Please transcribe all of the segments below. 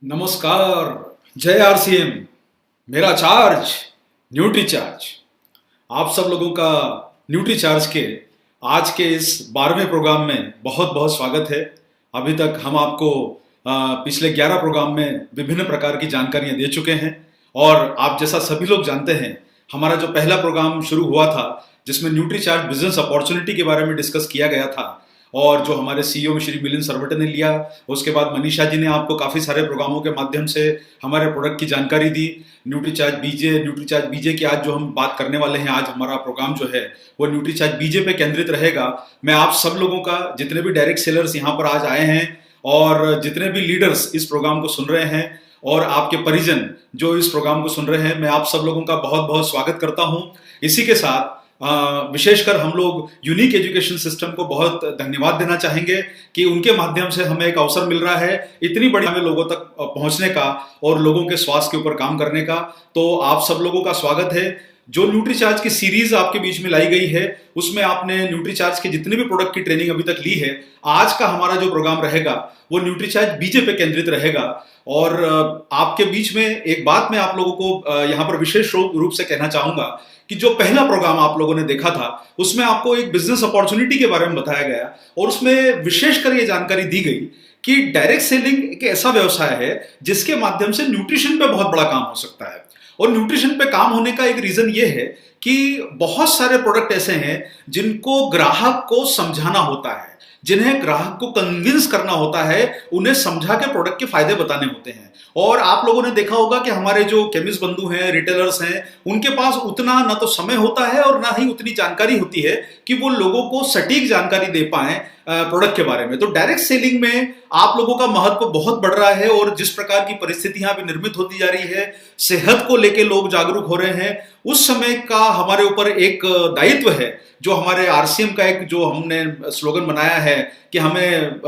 नमस्कार। जय आरसीएम। मेरा चार्ज न्यूट्री चार्ज। आप सब लोगों का न्यूट्री चार्ज के आज के इस 12वें प्रोग्राम में बहुत बहुत स्वागत है। अभी तक हम आपको पिछले 11 प्रोग्राम में विभिन्न प्रकार की जानकारियां दे चुके हैं और आप जैसा सभी लोग जानते हैं, हमारा जो पहला प्रोग्राम शुरू हुआ था जिसमें न्यूट्री चार्ज बिजनेस अपॉर्चुनिटी के बारे में डिस्कस किया गया था और जो हमारे सीईओ श्री मिलिंद सरवटे ने लिया, उसके बाद मनीषा जी ने आपको काफ़ी सारे प्रोग्रामों के माध्यम से हमारे प्रोडक्ट की जानकारी दी। न्यूट्री चार्ज बीजे की आज जो हम बात करने वाले हैं, आज हमारा प्रोग्राम जो है वो न्यूट्री चार्ज बीजे पे केंद्रित रहेगा। मैं आप सब लोगों का, जितने भी डायरेक्ट सेलर्स यहाँ पर आज आए हैं और जितने भी लीडर्स इस प्रोग्राम को सुन रहे हैं और आपके परिजन जो इस प्रोग्राम को सुन रहे हैं, मैं आप सब लोगों का बहुत बहुत स्वागत करता हूँ। इसी के साथ विशेषकर हम लोग यूनिक एजुकेशन सिस्टम को बहुत धन्यवाद देना चाहेंगे कि उनके माध्यम से हमें एक अवसर मिल रहा है इतनी बड़ी हमें लोगों तक पहुंचने का और लोगों के स्वास्थ्य के ऊपर काम करने का। तो आप सब लोगों का स्वागत है। जो न्यूट्री चार्ज की सीरीज आपके बीच में लाई गई है उसमें आपने न्यूट्री चार्ज के जितने भी प्रोडक्ट की ट्रेनिंग अभी तक ली है, आज का हमारा जो प्रोग्राम रहेगा वो न्यूट्री चार्ज बीजे पे केंद्रित रहेगा। और आपके बीच में एक बात मैं आप लोगों को यहाँ पर विशेष रूप से कहना चाहूंगा कि जो पहला प्रोग्राम आप लोगों ने देखा था उसमें आपको एक बिजनेस अपॉर्चुनिटी के बारे में बताया गया और उसमें विशेषकर ये जानकारी दी गई कि डायरेक्ट सेलिंग एक ऐसा व्यवसाय है जिसके माध्यम से न्यूट्रिशन पे बहुत बड़ा काम हो सकता है। और न्यूट्रिशन पे काम होने का एक रीजन ये है कि बहुत सारे प्रोडक्ट ऐसे हैं जिनको ग्राहक को समझाना होता है, जिन्हें ग्राहक को कन्विंस करना होता है, उन्हें समझा के प्रोडक्ट के फायदे बताने होते हैं। और आप लोगों ने देखा होगा कि हमारे जो केमिस्ट बंधु हैं, रिटेलर्स हैं, उनके पास उतना ना तो समय होता है और ना ही उतनी जानकारी होती है कि वो लोगों को सटीक जानकारी दे पाए प्रोडक्ट के बारे में। तो डायरेक्ट सेलिंग में आप लोगों का महत्व बहुत बढ़ रहा है और जिस प्रकार की परिस्थितियां अभी निर्मित होती जा रही है, सेहत को लेके लोग जागरूक हो रहे हैं, उस समय का हमारे ऊपर एक दायित्व है जो हमारे आरसीएम का एक जो हमने स्लोगन बनाया है कि हमें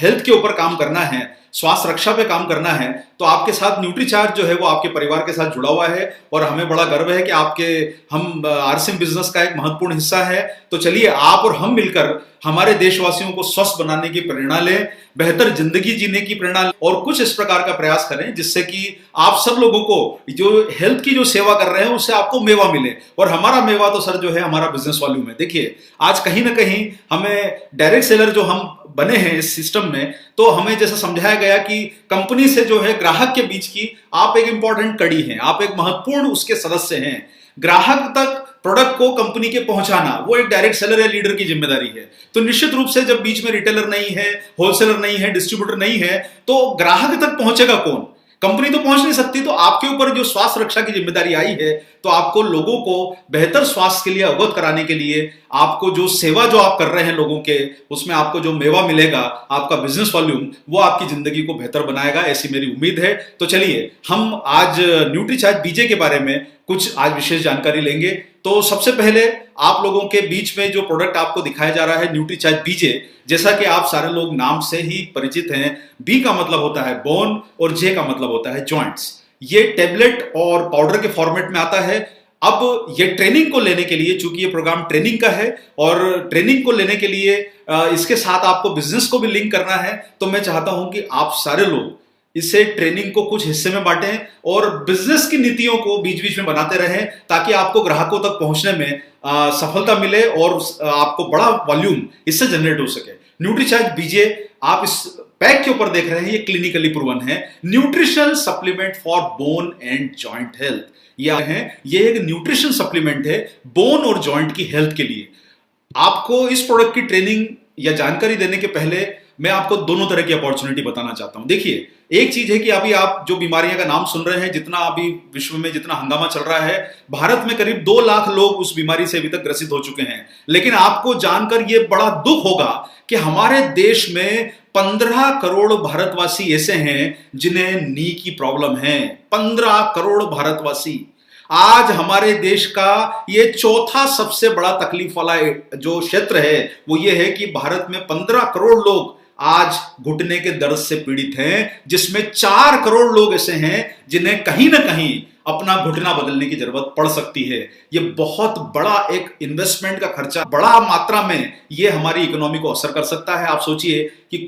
हेल्थ के ऊपर काम करना है, स्वास्थ्य रक्षा पे काम करना है। तो आपके साथ न्यूट्री चार्ज जो है वो आपके परिवार के साथ जुड़ा हुआ है और हमें बड़ा गर्व है कि हम आरसीएम बिजनेस का एक महत्वपूर्ण हिस्सा है। तो चलिए आप और हम मिलकर हमारे देशवासियों को स्वस्थ बनाने की प्रेरणा लें, बेहतर जिंदगी जीने की प्रेरणा लें और कुछ इस प्रकार का प्रयास करें जिससे कि आप सब लोगों को जो हेल्थ की जो सेवा कर रहे हैं उससे आपको मेवा मिले। और हमारा मेवा तो सर जो है हमारा बिजनेस वॉल्यूम है। देखिए आज कहीं ना कहीं हमें डायरेक्ट सेलर जो हम बने हैं इस सिस्टम में, तो हमें जैसा समझाया गया कि कंपनी से जो है ग्राहक के बीच की आप एक इंपॉर्टेंट कड़ी हैं, आप एक महत्वपूर्ण उसके सदस्य हैं। ग्राहक तक प्रोडक्ट को कंपनी के पहुंचाना वो एक डायरेक्ट सेलर या लीडर की जिम्मेदारी है। तो निश्चित रूप से जब बीच में रिटेलर नहीं है, होलसेलर नहीं है, डिस्ट्रीब्यूटर नहीं है, तो ग्राहक तक पहुंचेगा कौन? कंपनी तो पहुंच नहीं सकती। तो आपके ऊपर जो स्वास्थ्य रक्षा की जिम्मेदारी आई है, तो आपको लोगों को बेहतर स्वास्थ्य के लिए अवगत कराने के लिए आपको जो सेवा जो आप कर रहे हैं लोगों के, उसमें आपको जो मेवा मिलेगा, आपका बिजनेस वॉल्यूम, वो आपकी जिंदगी को बेहतर बनाएगा, ऐसी मेरी उम्मीद है। तो चलिए हम आज न्यूट्री चार्ज बीजे के बारे में कुछ आज विशेष जानकारी लेंगे। तो सबसे पहले आप लोगों के बीच में जो प्रोडक्ट आपको दिखाया जा रहा है न्यूट्री चार्ज बीजे, जैसा कि आप सारे लोग नाम से ही परिचित हैं, बी का मतलब होता है बोन और जे का मतलब होता है जॉइंट्स। ये टेबलेट और पाउडर के फॉर्मेट में आता है। अब ये ट्रेनिंग को लेने के लिए, चूंकि ये प्रोग्राम ट्रेनिंग का है और ट्रेनिंग को लेने के लिए इसके साथ आपको बिजनेस को भी लिंक करना है, तो मैं चाहता हूं कि आप सारे लोग इसे ट्रेनिंग को कुछ हिस्से में बांटें और बिजनेस की नीतियों को बीच बीच में बनाते रहें ताकि आपको ग्राहकों तक पहुंचने में सफलता मिले और आपको बड़ा वॉल्यूम इससे जनरेट हो सके। न्यूट्री चार्ज बीजे आप इस पैक के ऊपर देख रहे हैं, ये क्लिनिकली प्रूवन है, nutritional supplement for bone and joint health. ये एक न्यूट्रिशन सप्लीमेंट है बोन और जॉइंट की हेल्थ के लिए। आपको इस प्रोडक्ट की ट्रेनिंग या जानकारी देने के पहले मैं आपको दोनों तरह की अपॉर्चुनिटी बताना चाहता हूं। देखिए एक चीज है कि अभी आप जो बीमारियां का नाम सुन रहे हैं, जितना अभी विश्व में जितना हंगामा चल रहा है, भारत में करीब 2 लाख लोग उस बीमारी से अभी तक ग्रसित हो चुके हैं। लेकिन आपको जानकर यह बड़ा दुख होगा कि हमारे देश में 15 करोड़ भारतवासी ऐसे हैं जिन्हें नी की प्रॉब्लम है। 15 करोड़ भारतवासी। आज हमारे देश का ये चौथा सबसे बड़ा तकलीफ वाला जो क्षेत्र है वो ये है कि भारत में 15 करोड़ लोग आज घुटने के दर्द से पीड़ित हैं, जिसमें 4 करोड़ लोग ऐसे हैं जिन्हें कहीं ना कहीं अपना घुटना बदलने की जरूरत पड़ सकती है। ये बहुत बड़ा एक इन्वेस्टमेंट का खर्चा, बड़ा मात्रा में ये हमारी इकोनॉमी को असर कर सकता है। आप सोचिए कि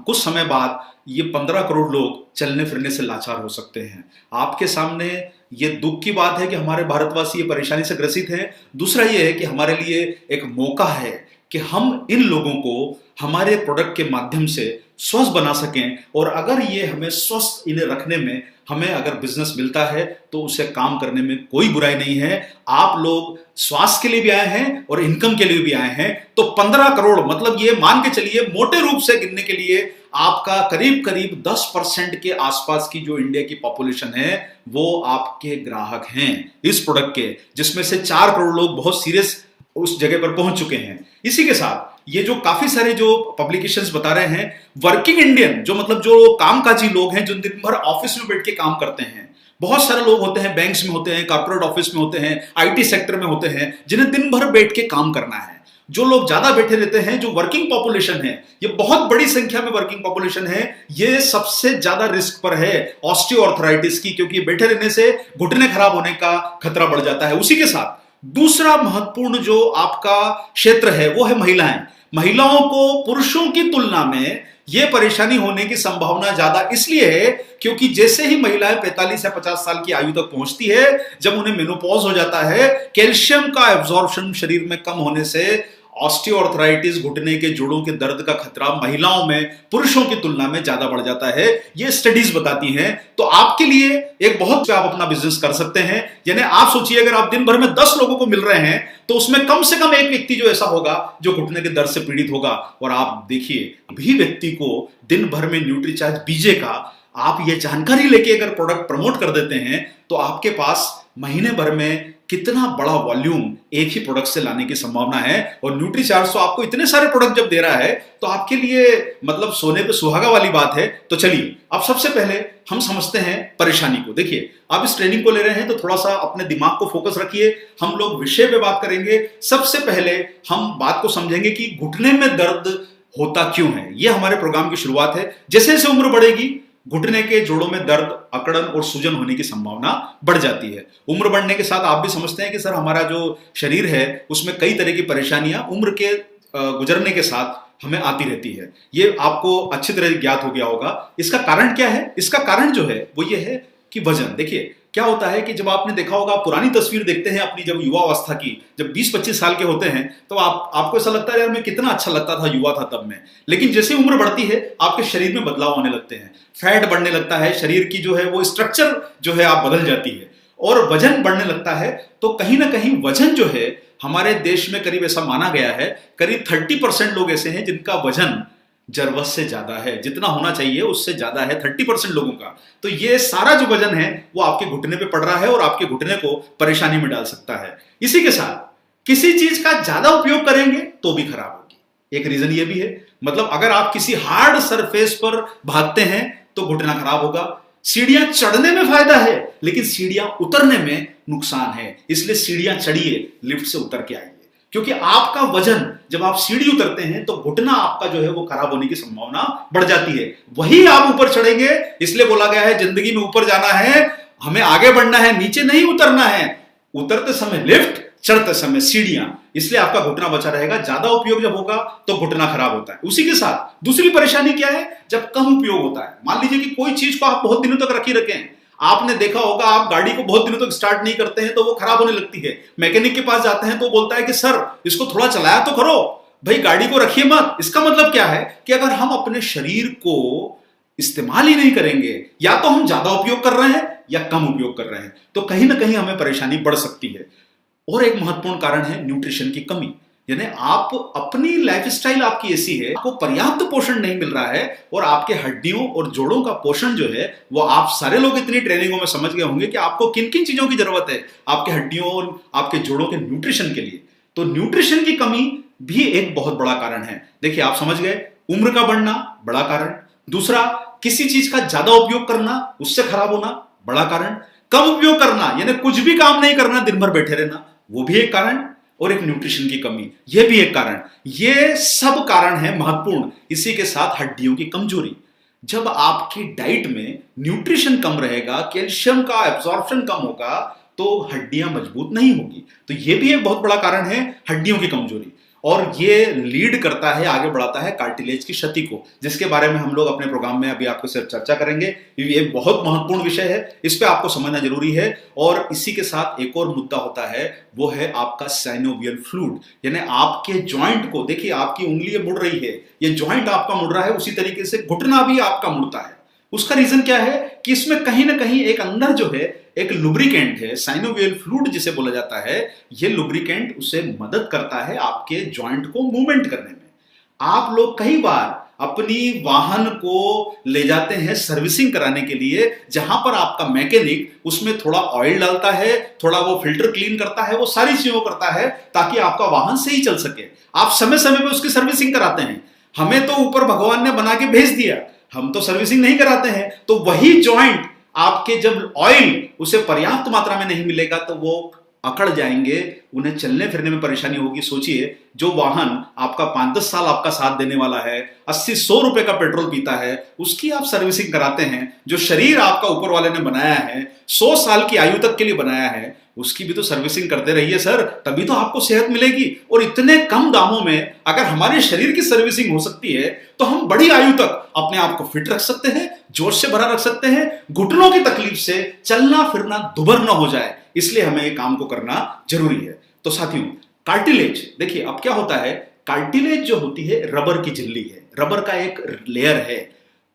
कुछ समय बाद ये 15 करोड़ लोग चलने फिरने से लाचार हो सकते हैं। आपके सामने ये दुख की बात है कि हमारे भारतवासी ये परेशानी से ग्रसित हैं। दूसरा ये है कि हमारे लिए एक मौका है कि हम इन लोगों को हमारे प्रोडक्ट के माध्यम से स्वस्थ बना सकें, और अगर ये हमें स्वस्थ इन्हें रखने में हमें अगर बिजनेस मिलता है तो उसे काम करने में कोई बुराई नहीं है। आप लोग स्वास्थ्य के लिए भी आए हैं और इनकम के लिए भी आए हैं, तो 15 करोड़ मतलब ये मान के चलिए मोटे रूप से गिनने के लिए आपका करीब करीब 10% के आसपास की जो इंडिया की पॉपुलेशन है वो आपके ग्राहक हैं इस प्रोडक्ट के, जिसमें से 4 करोड़ लोग बहुत सीरियस उस जगह पर पहुंच चुके हैं। इसी के साथ ये जो काफी सारे जो पब्लिकेशंस बता रहे हैं, वर्किंग इंडियन जो मतलब जो कामकाजी लोग हैं, जो दिन भर ऑफिस में बैठ के काम करते हैं, बहुत सारे लोग होते हैं, बैंक्स में होते हैं, कॉर्पोरेट ऑफिस में होते हैं, आईटी सेक्टर में होते हैं, जिन्हें दिन भर बैठ के काम करना है। जो लोग ज्यादा बैठे रहते हैं, जो वर्किंग पॉपुलेशन है, ये बहुत बड़ी संख्या में वर्किंग पॉपुलेशन है, ये सबसे ज्यादा रिस्क पर है ऑस्टियोआर्थराइटिस की, क्योंकि बैठे रहने से घुटने खराब होने का खतरा बढ़ जाता है। उसी के साथ दूसरा महत्वपूर्ण जो आपका क्षेत्र है वो है महिलाएं। महिलाओं को पुरुषों की तुलना में यह परेशानी होने की संभावना ज्यादा इसलिए है क्योंकि जैसे ही महिलाएं 45 या 50 साल की आयु तक पहुंचती है, जब उन्हें मेनोपॉज हो जाता है, कैल्शियम का एब्जॉर्प्शन शरीर में कम होने से ऑस्टियोआर्थराइटिस, घुटने के जोड़ों के दर्द का खतरा महिलाओं में पुरुषों की तुलना में ज्यादा बढ़ जाता है। ये स्टडीज बताती हैं। तो आपके लिए एक बहुत आप अपना बिजनेस कर सकते हैं। यानी आप सोचिए, अगर आप दिन भर में 10 लोगों को मिल रहे हैं तो उसमें कम से कम एक व्यक्ति जो ऐसा होगा जो घुटने के दर्द से पीड़ित होगा। और आप देखिए, अभी व्यक्ति को दिन भर में न्यूट्रीचार्ज बीजे का आप ये जानकारी लेके अगर प्रोडक्ट प्रमोट कर देते हैं तो आपके पास महीने भर में कितना बड़ा वॉल्यूम एक ही प्रोडक्ट से लाने की संभावना है। और न्यूट्रीचार्ज तो आपको इतने सारे प्रोडक्ट जब दे रहा है तो आपके लिए मतलब सोने पे सुहागा वाली बात है। तो चलिए, अब सबसे पहले हम समझते हैं परेशानी को। देखिए, आप इस ट्रेनिंग को ले रहे हैं तो थोड़ा सा अपने दिमाग को फोकस रखिए। हम लोग विषय पे बात करेंगे। सबसे पहले हम बात को समझेंगे कि घुटने में दर्द होता क्यों है। यह हमारे प्रोग्राम की शुरुआत है। जैसे जैसे उम्र बढ़ेगी, घुटने के जोड़ों में दर्द, अकड़न और सूजन होने की संभावना बढ़ जाती है। उम्र बढ़ने के साथ आप भी समझते हैं कि सर हमारा जो शरीर है उसमें कई तरह की परेशानियां उम्र के गुजरने के साथ हमें आती रहती है। ये आपको अच्छी तरह ज्ञात हो गया होगा। इसका कारण क्या है? इसका कारण जो है वो ये है कि वजन। देखिए, क्या होता है कि जब आपने देखा होगा, पुरानी तस्वीर देखते हैं अपनी जब युवा अवस्था की, जब 20-25 साल के होते हैं तो आपको ऐसा लगता है यार मैं कितना अच्छा लगता था युवा था तब मैं। लेकिन जैसे उम्र बढ़ती है आपके शरीर में बदलाव होने लगते हैं, फैट बढ़ने लगता है, शरीर की जो है वो स्ट्रक्चर जो है आप बदल जाती है और वजन बढ़ने लगता है। तो कहीं ना कहीं वजन जो है हमारे देश में करीब ऐसा माना गया है, करीब 30% लोग ऐसे हैं जिनका वजन जरूरत से ज्यादा है, जितना होना चाहिए उससे ज्यादा है 30% लोगों का। तो ये सारा जो वजन है वो आपके घुटने पे पड़ रहा है और आपके घुटने को परेशानी में डाल सकता है। इसी के साथ किसी चीज का ज्यादा उपयोग करेंगे तो भी खराब होगी। एक रीजन ये भी है, मतलब अगर आप किसी हार्ड सरफेस पर भागते हैं तो घुटना खराब होगा। सीढ़ियां चढ़ने में फायदा है लेकिन सीढ़ियां उतरने में नुकसान है, इसलिए सीढ़ियां चढ़िए, लिफ्ट से उतर के आइए। क्योंकि आपका वजन जब आप सीढ़ी उतरते हैं तो घुटना आपका जो है वो खराब होने की संभावना बढ़ जाती है। वही आप ऊपर चढ़ेंगे, इसलिए बोला गया है जिंदगी में ऊपर जाना है, हमें आगे बढ़ना है, नीचे नहीं उतरना है। उतरते समय लिफ्ट, चढ़ते समय सीढ़ियां, इसलिए आपका घुटना बचा रहेगा। ज्यादा उपयोग जब होगा तो घुटना खराब होता है। उसी के साथ दूसरी परेशानी क्या है, जब कम उपयोग होता है। मान लीजिए कि कोई चीज को आप बहुत दिनों तक रखी रखें, आपने देखा होगा आप गाड़ी को बहुत दिनों तक स्टार्ट नहीं करते हैं तो वो खराब होने लगती है। मैकेनिक के पास जाते हैं तो बोलता है कि सर इसको थोड़ा चलाया तो करो, भाई गाड़ी को रखिए मत। इसका मतलब क्या है कि अगर हम अपने शरीर को इस्तेमाल ही नहीं करेंगे, या तो हम ज्यादा उपयोग कर रहे हैं या कम उपयोग कर रहे हैं, तो कहीं ना कहीं हमें परेशानी बढ़ सकती है। और एक महत्वपूर्ण कारण है न्यूट्रिशन की कमी। यानी आप अपनी लाइफस्टाइल आपकी ऐसी है, आपको पर्याप्त पोषण नहीं मिल रहा है और आपके हड्डियों और जोड़ों का पोषण जो है वो आप सारे लोग इतनी ट्रेनिंगों में समझ गए होंगे कि आपको किन किन चीजों की जरूरत है आपके हड्डियों और आपके जोड़ों के न्यूट्रिशन के लिए। तो न्यूट्रिशन की कमी भी एक बहुत बड़ा कारण है। देखिए, आप समझ गए, उम्र का बढ़ना बड़ा कारण, दूसरा किसी चीज का ज्यादा उपयोग करना, उससे खराब होना बड़ा कारण, कम उपयोग करना यानी कुछ भी काम नहीं करना, दिन भर बैठे रहना, वो भी एक कारण, और एक न्यूट्रिशन की कमी, यह भी एक कारण। ये सब कारण है महत्वपूर्ण। इसी के साथ हड्डियों की कमजोरी। जब आपकी डाइट में न्यूट्रिशन कम रहेगा, कैल्शियम का एब्जॉर्प्शन कम होगा, तो हड्डियां मजबूत नहीं होगी। तो यह भी एक बहुत बड़ा कारण है हड्डियों की कमजोरी। और ये लीड करता है, आगे बढ़ाता है कार्टिलेज की क्षति को, जिसके बारे में हम लोग अपने प्रोग्राम में अभी आपको सिर्फ चर्चा करेंगे। ये बहुत महत्वपूर्ण विषय है, इस पे आपको समझना जरूरी है। और इसी के साथ एक और मुद्दा होता है, वो है आपका साइनोवियल फ्लूइड, यानी आपके जॉइंट को, देखिए आपकी उंगली मुड़ रही है, ये जॉइंट आपका मुड़ रहा है, उसी तरीके से घुटना भी आपका मुड़ता है। उसका रीजन क्या है कि इसमें कहीं ना कहीं एक अंदर जो है एक लुब्रिकेंट है, साइनोवियल फ्लूइड जिसे बोला जाता है। ये लुब्रिकेंट उसे मदद करता है आपके जॉइंट को मूवमेंट करने में। आप लोग कई बार अपनी वाहन को ले जाते हैं सर्विसिंग कराने के लिए, जहां पर आपका मैकेनिक उसमें थोड़ा ऑयल डालता है, थोड़ा वो फिल्टर क्लीन करता है, वो सारी चीजों करता है ताकि आपका वाहन सही चल सके। आप समय समय पे उसकी सर्विसिंग कराते हैं। हमें तो ऊपर भगवान ने बना के भेज दिया, हम तो सर्विसिंग नहीं कराते हैं। तो वही जॉइंट आपके जब ऑयल उसे पर्याप्त मात्रा में नहीं मिलेगा तो वो अकड़ जाएंगे, उन्हें चलने फिरने में परेशानी होगी। सोचिए, जो वाहन आपका 5-10 साल आपका साथ देने वाला है, 80-100 रुपए का पेट्रोल पीता है, उसकी आप सर्विसिंग कराते हैं। जो शरीर आपका ऊपर वाले ने बनाया है, 100 साल की आयु तक के लिए बनाया है, उसकी भी तो सर्विसिंग करते रहिए सर, तभी तो आपको सेहत मिलेगी। और इतने कम दामों में अगर हमारे शरीर की सर्विसिंग हो सकती है तो हम बड़ी आयु तक अपने आप को फिट रख सकते हैं, जोश से भरा रख सकते हैं, घुटनों की तकलीफ से चलना फिरना दुभर न हो जाए। इसलिए हमें ये काम को करना जरूरी है। तो साथियों, कार्टिलेज, देखिए अब क्या होता है, कार्टिलेज जो होती है रबर की झिल्ली है, रबर का एक लेयर है।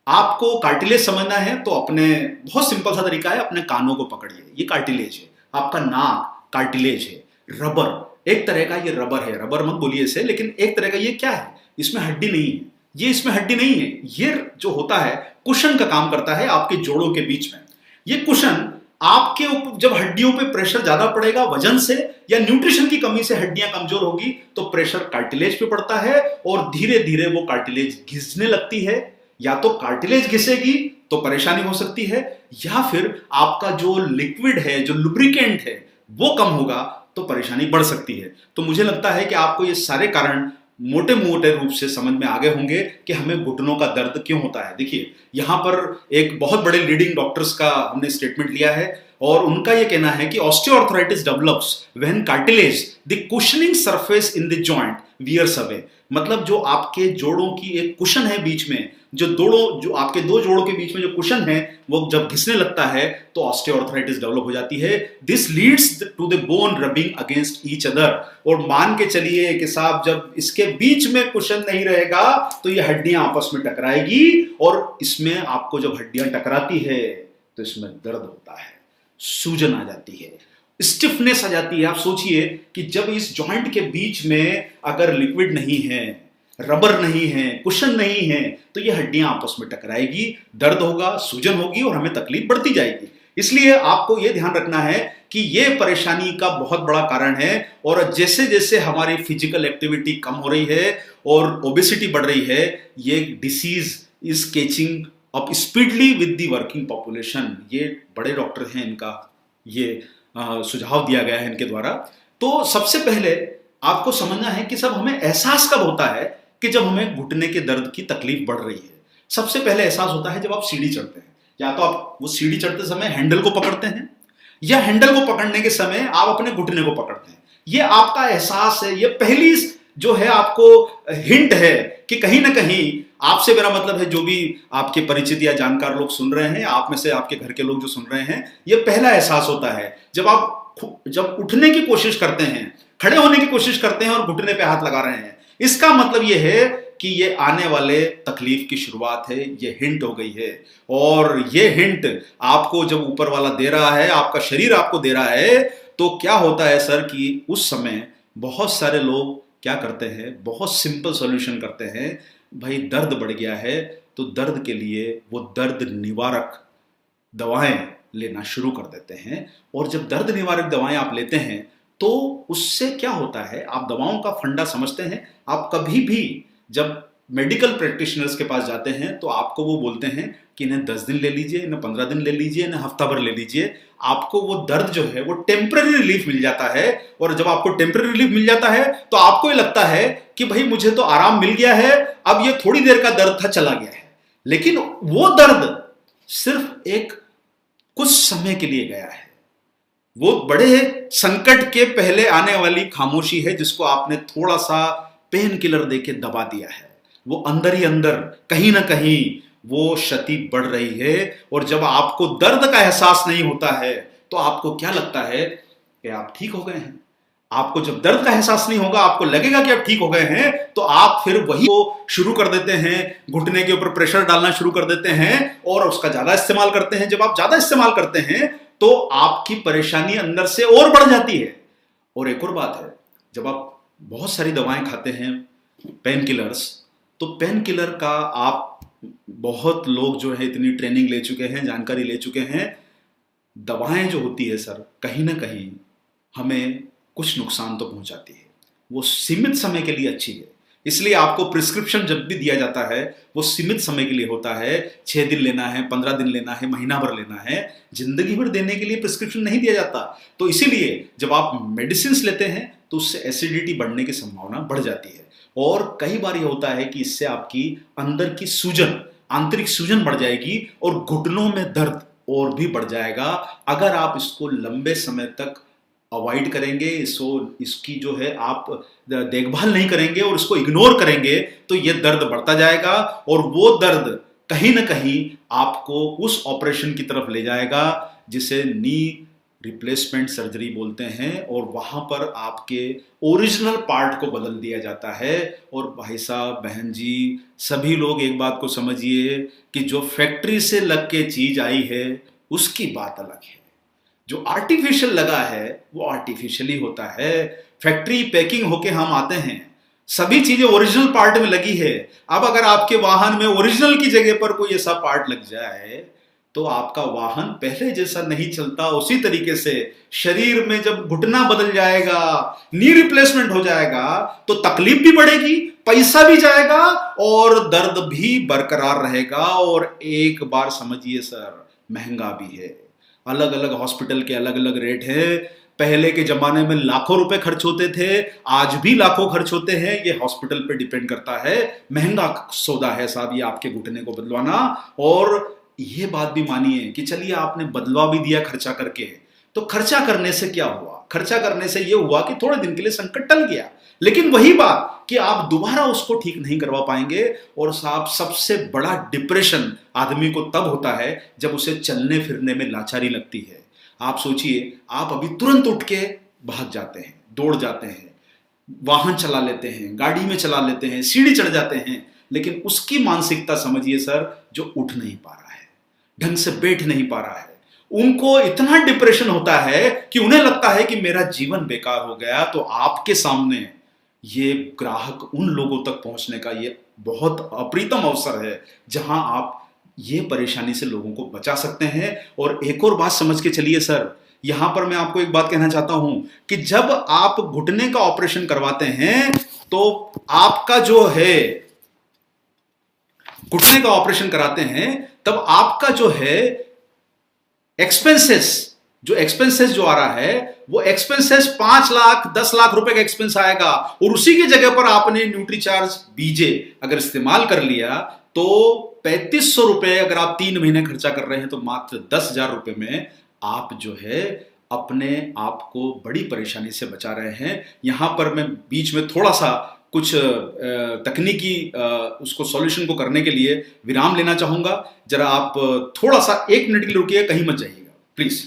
आपको कार्टिलेज समझना है तो अपने बहुत सिंपल सा तरीका है, अपने कानों को पकड़िए, ये कार्टिलेज है। आपका नाक कार्टिलेज है। रबर एक तरह का, ये रबर है, रबर मत बोलिए इसे, लेकिन एक तरह का ये क्या है, इसमें हड्डी नहीं है, ये इसमें हड्डी नहीं है। ये जो होता है कुशन का काम करता है आपके जोड़ों के बीच में। ये कुशन आपके ऊपर जब हड्डियों पे प्रेशर ज्यादा पड़ेगा वजन से या न्यूट्रिशन की कमी से हड्डियां कमजोर होगी तो प्रेशर कार्टिलेज पे पड़ता है और धीरे धीरे वो कार्टिलेज घिसने लगती है। या तो कार्टिलेज घिसेगी तो परेशानी हो सकती है, या फिर आपका जो लिक्विड है, जो लुब्रिकेंट है, वो कम होगा तो परेशानी बढ़ सकती है। तो मुझे लगता है कि आपको ये सारे कारण मोटे मोटे रूप से समझ में आ गए होंगे कि हमें घुटनों का दर्द क्यों होता है। देखिए, यहां पर एक बहुत बड़े लीडिंग डॉक्टर्स का हमने स्टेटमेंट लिया है और उनका यह कहना है कि osteoarthritis develops when cartilage the cushioning surface in the joint wears away. मतलब जो आपके जोड़ों की एक कुशन है बीच में, जो आपके दो जोड़ों के बीच में जो कुशन है वो जब घिसने लगता है तो ऑस्टियोआर्थराइटिस डेवलप हो जाती है। This leads to the bone rubbing against each other. और मान के चलिए कि साहब, जब इसके बीच में कुशन नहीं रहेगा तो ये हड्डियां आपस में टकराएगी और इसमें आपको जब हड्डियां टकराती है तो इसमें दर्द होता है, सूजन आ जाती है, स्टिफनेस आ जाती है। आप सोचिए कि जब इस जॉइंट के बीच में अगर लिक्विड नहीं है, रबर नहीं है, कुशन नहीं है, तो ये हड्डियां आपस में टकराएगी, दर्द होगा, सूजन होगी और हमें तकलीफ बढ़ती जाएगी। इसलिए आपको यह ध्यान रखना है कि यह परेशानी का बहुत बड़ा कारण है। और जैसे जैसे हमारी फिजिकल एक्टिविटी कम हो रही है और ओबेसिटी बढ़ रही है, ये disease is catching up speedly with the working population. ये बड़े डॉक्टर हैं, इनका ये सुझाव दिया गया है इनके द्वारा। तो सबसे पहले आपको समझना है कि सब हमें एहसास कब होता है कि जब हमें घुटने के दर्द की तकलीफ बढ़ रही है। सबसे पहले एहसास होता है जब आप सीढ़ी चढ़ते हैं, या तो आप वो सीढ़ी चढ़ते समय हैंडल को पकड़ते हैं या हैंडल को पकड़ने के समय आप अपने घुटने को पकड़ते हैं। ये आपका एहसास है, ये पहली जो है आपको हिंट है कि कहीं ना कहीं आपसे, मेरा मतलब है जो भी आपके परिचित या जानकार लोग सुन रहे हैं, आप में से आपके घर के लोग जो सुन रहे हैं, ये पहला एहसास होता है जब उठने की कोशिश करते हैं, खड़े होने की कोशिश करते हैं और घुटने पे हाथ लगा रहे हैं। इसका मतलब ये है कि ये आने वाले तकलीफ की शुरुआत है, ये हिंट हो गई है। और ये हिंट आपको जब ऊपर वाला दे रहा है, आपका शरीर आपको दे रहा है, तो क्या होता है सर कि उस समय बहुत सारे लोग क्या करते हैं, बहुत सिंपल सॉल्यूशन करते हैं। भाई दर्द बढ़ गया है तो दर्द के लिए वो दर्द निवारक दवाएं लेना शुरू कर देते हैं। और जब दर्द निवारक दवाएं आप लेते हैं तो उससे क्या होता है, आप दवाओं का फंडा समझते हैं। आप कभी भी जब मेडिकल प्रैक्टिशनर्स के पास जाते हैं तो आपको वो बोलते हैं कि इन्हें 10 दिन ले लीजिए, इन्हें 15 दिन ले लीजिए, इन्हें हफ्ता भर ले लीजिए, आपको वो दर्द जो है वो टेम्पररी रिलीफ मिल जाता है। और जब आपको टेम्पररी रिलीफ मिल जाता है तो आपको ये लगता है कि भाई मुझे तो आराम मिल गया है, अब ये थोड़ी देर का दर्द था चला गया है। लेकिन वो दर्द सिर्फ एक कुछ समय के लिए गया है। वो बड़े संकट के पहले आने वाली खामोशी है जिसको आपने थोड़ा सा पेन किलर देके दबा दिया है। वो अंदर ही अंदर कहीं ना कहीं वो क्षति बढ़ रही है। और जब आपको दर्द का एहसास नहीं होता है तो आपको क्या लगता है कि आप ठीक हो गए हैं। आपको जब दर्द का एहसास नहीं होगा, आपको लगेगा कि आप ठीक हो गए हैं, तो आप फिर वही को शुरू कर देते हैं, घुटने के ऊपर प्रेशर डालना शुरू कर देते हैं और उसका ज्यादा इस्तेमाल करते हैं। जब आप ज्यादा इस्तेमाल करते हैं तो आपकी परेशानी अंदर से और बढ़ जाती है। और एक और बात है, जब आप बहुत सारी दवाएं खाते हैं, पेन किलर्स, तो पेन किलर का आप बहुत लोग जो है इतनी ट्रेनिंग ले चुके हैं, जानकारी ले चुके हैं, दवाएं जो होती है सर, कहीं ना कहीं हमें कुछ नुकसान तो पहुंचाती है। वो सीमित समय के लिए अच्छी है, इसलिए आपको प्रिस्क्रिप्शन जब भी दिया जाता है वो सीमित समय के लिए होता है। 6 दिन लेना है, 15 दिन लेना है, महीना भर लेना है, जिंदगी भर देने के लिए प्रिस्क्रिप्शन नहीं दिया जाता। तो इसीलिए जब आप मेडिसिन लेते हैं तो उससे एसिडिटी बढ़ने की संभावना बढ़ जाती है। और कई बार ये होता है कि इससे आपकी अंदर की सूजन, आंतरिक सूजन बढ़ जाएगी और घुटनों में दर्द और भी बढ़ जाएगा। अगर आप इसको लंबे समय तक अवॉइड करेंगे, इसको इसकी जो है आप देखभाल नहीं करेंगे और इसको इग्नोर करेंगे, तो ये दर्द बढ़ता जाएगा और वो दर्द कहीं ना कहीं आपको उस ऑपरेशन की तरफ ले जाएगा जिसे नी रिप्लेसमेंट सर्जरी बोलते हैं। और वहां पर आपके ओरिजिनल पार्ट को बदल दिया जाता है। और भाई साहब, बहन जी, सभी लोग एक बात को समझिए कि जो फैक्ट्री से लग के चीज आई है उसकी बात अलग है, जो आर्टिफिशियल लगा है वो आर्टिफिशियल ही होता है। फैक्ट्री पैकिंग होके हम आते हैं, सभी चीजें ओरिजिनल पार्ट में लगी है। अब अगर आपके वाहन में ओरिजिनल की जगह पर कोई ऐसा पार्ट लग जाए तो आपका वाहन पहले जैसा नहीं चलता। उसी तरीके से शरीर में जब घुटना बदल जाएगा, नी रिप्लेसमेंट हो जाएगा, तो तकलीफ भी बढ़ेगी, पैसा भी जाएगा और दर्द भी बरकरार रहेगा। और एक बार समझिए सर, महंगा भी है। अलग अलग हॉस्पिटल के अलग अलग रेट है। पहले के जमाने में लाखों रुपए खर्च होते थे, आज भी लाखों खर्च होते हैं। ये हॉस्पिटल पे डिपेंड करता है। महंगा सौदा है साहब ये आपके घुटने को बदलवाना। और ये बात भी मानिए कि चलिए आपने बदलवा भी दिया खर्चा करके, तो खर्चा करने से क्या हुआ? खर्चा करने से यह हुआ कि थोड़े दिन के लिए संकट टल गया, लेकिन वही बात कि आप दोबारा उसको ठीक नहीं करवा पाएंगे। और साहब, सबसे बड़ा डिप्रेशन आदमी को तब होता है जब उसे चलने फिरने में लाचारी लगती है। आप सोचिए, आप अभी तुरंत उठ के भाग जाते हैं, दौड़ जाते हैं, वाहन चला लेते हैं, गाड़ी में चला लेते हैं, सीढ़ी चढ़ जाते हैं, लेकिन उसकी मानसिकता समझिए सर, जो उठ नहीं पा रहा है, ढंग से बैठ नहीं पा रहा है, उनको इतना डिप्रेशन होता है कि उन्हें लगता है कि मेरा जीवन बेकार हो गया। तो आपके सामने ये ग्राहक उन लोगों तक पहुंचने का ये बहुत अप्रीतम अवसर है जहां आप ये परेशानी से लोगों को बचा सकते हैं। और एक और बात समझ के चलिए सर, यहां पर मैं आपको एक बात कहना चाहता हूं कि जब आप घुटने का ऑपरेशन करवाते हैं तो आपका जो है, घुटने का ऑपरेशन कराते हैं, तब आपका जो है एक्सपेंसेस, जो एक्सपेंसेस जो आ रहा है वो एक्सपेंसेस 5 लाख 10 लाख रुपए का एक्सपेंस आएगा। और उसी की जगह पर आपने न्यूट्रीचार्ज बीजे अगर इस्तेमाल कर लिया तो 3500 रुपए अगर आप 3 महीने खर्चा कर रहे हैं तो मात्र 10,000 रुपए में आप जो है अपने आप को बड़ी परेशानी से बचा रहे हैं। यहां पर मैं बीच में थोड़ा सा कुछ तकनीकी उसको सॉल्यूशन को करने के लिए विराम लेना चाहूंगा। जरा आप थोड़ा सा 1 मिनट के लिए रुकिए, कहीं मत जाइएगा प्लीज।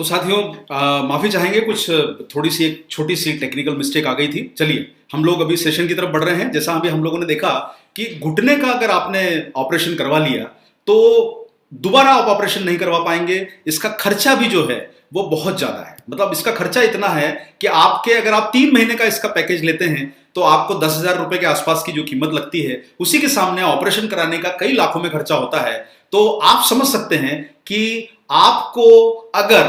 तो साथियों माफी चाहेंगे, कुछ थोड़ी सी एक छोटी सी टेक्निकल मिस्टेक आ गई थी। चलिए हम लोग अभी सेशन की तरफ बढ़ रहे हैं। जैसा अभी हम लोगों ने देखा कि घुटने का अगर आपने ऑपरेशन करवा लिया तो दोबारा आप ऑपरेशन नहीं करवा पाएंगे। इसका खर्चा भी जो है वो बहुत ज्यादा है। मतलब इसका खर्चा इतना है कि आपके अगर आप 3 महीने का इसका पैकेज लेते हैं तो आपको 10,000 रुपए के आसपास की जो कीमत लगती है, उसी के सामने ऑपरेशन कराने का कई लाखों में खर्चा होता है। तो आप समझ सकते हैं कि आपको अगर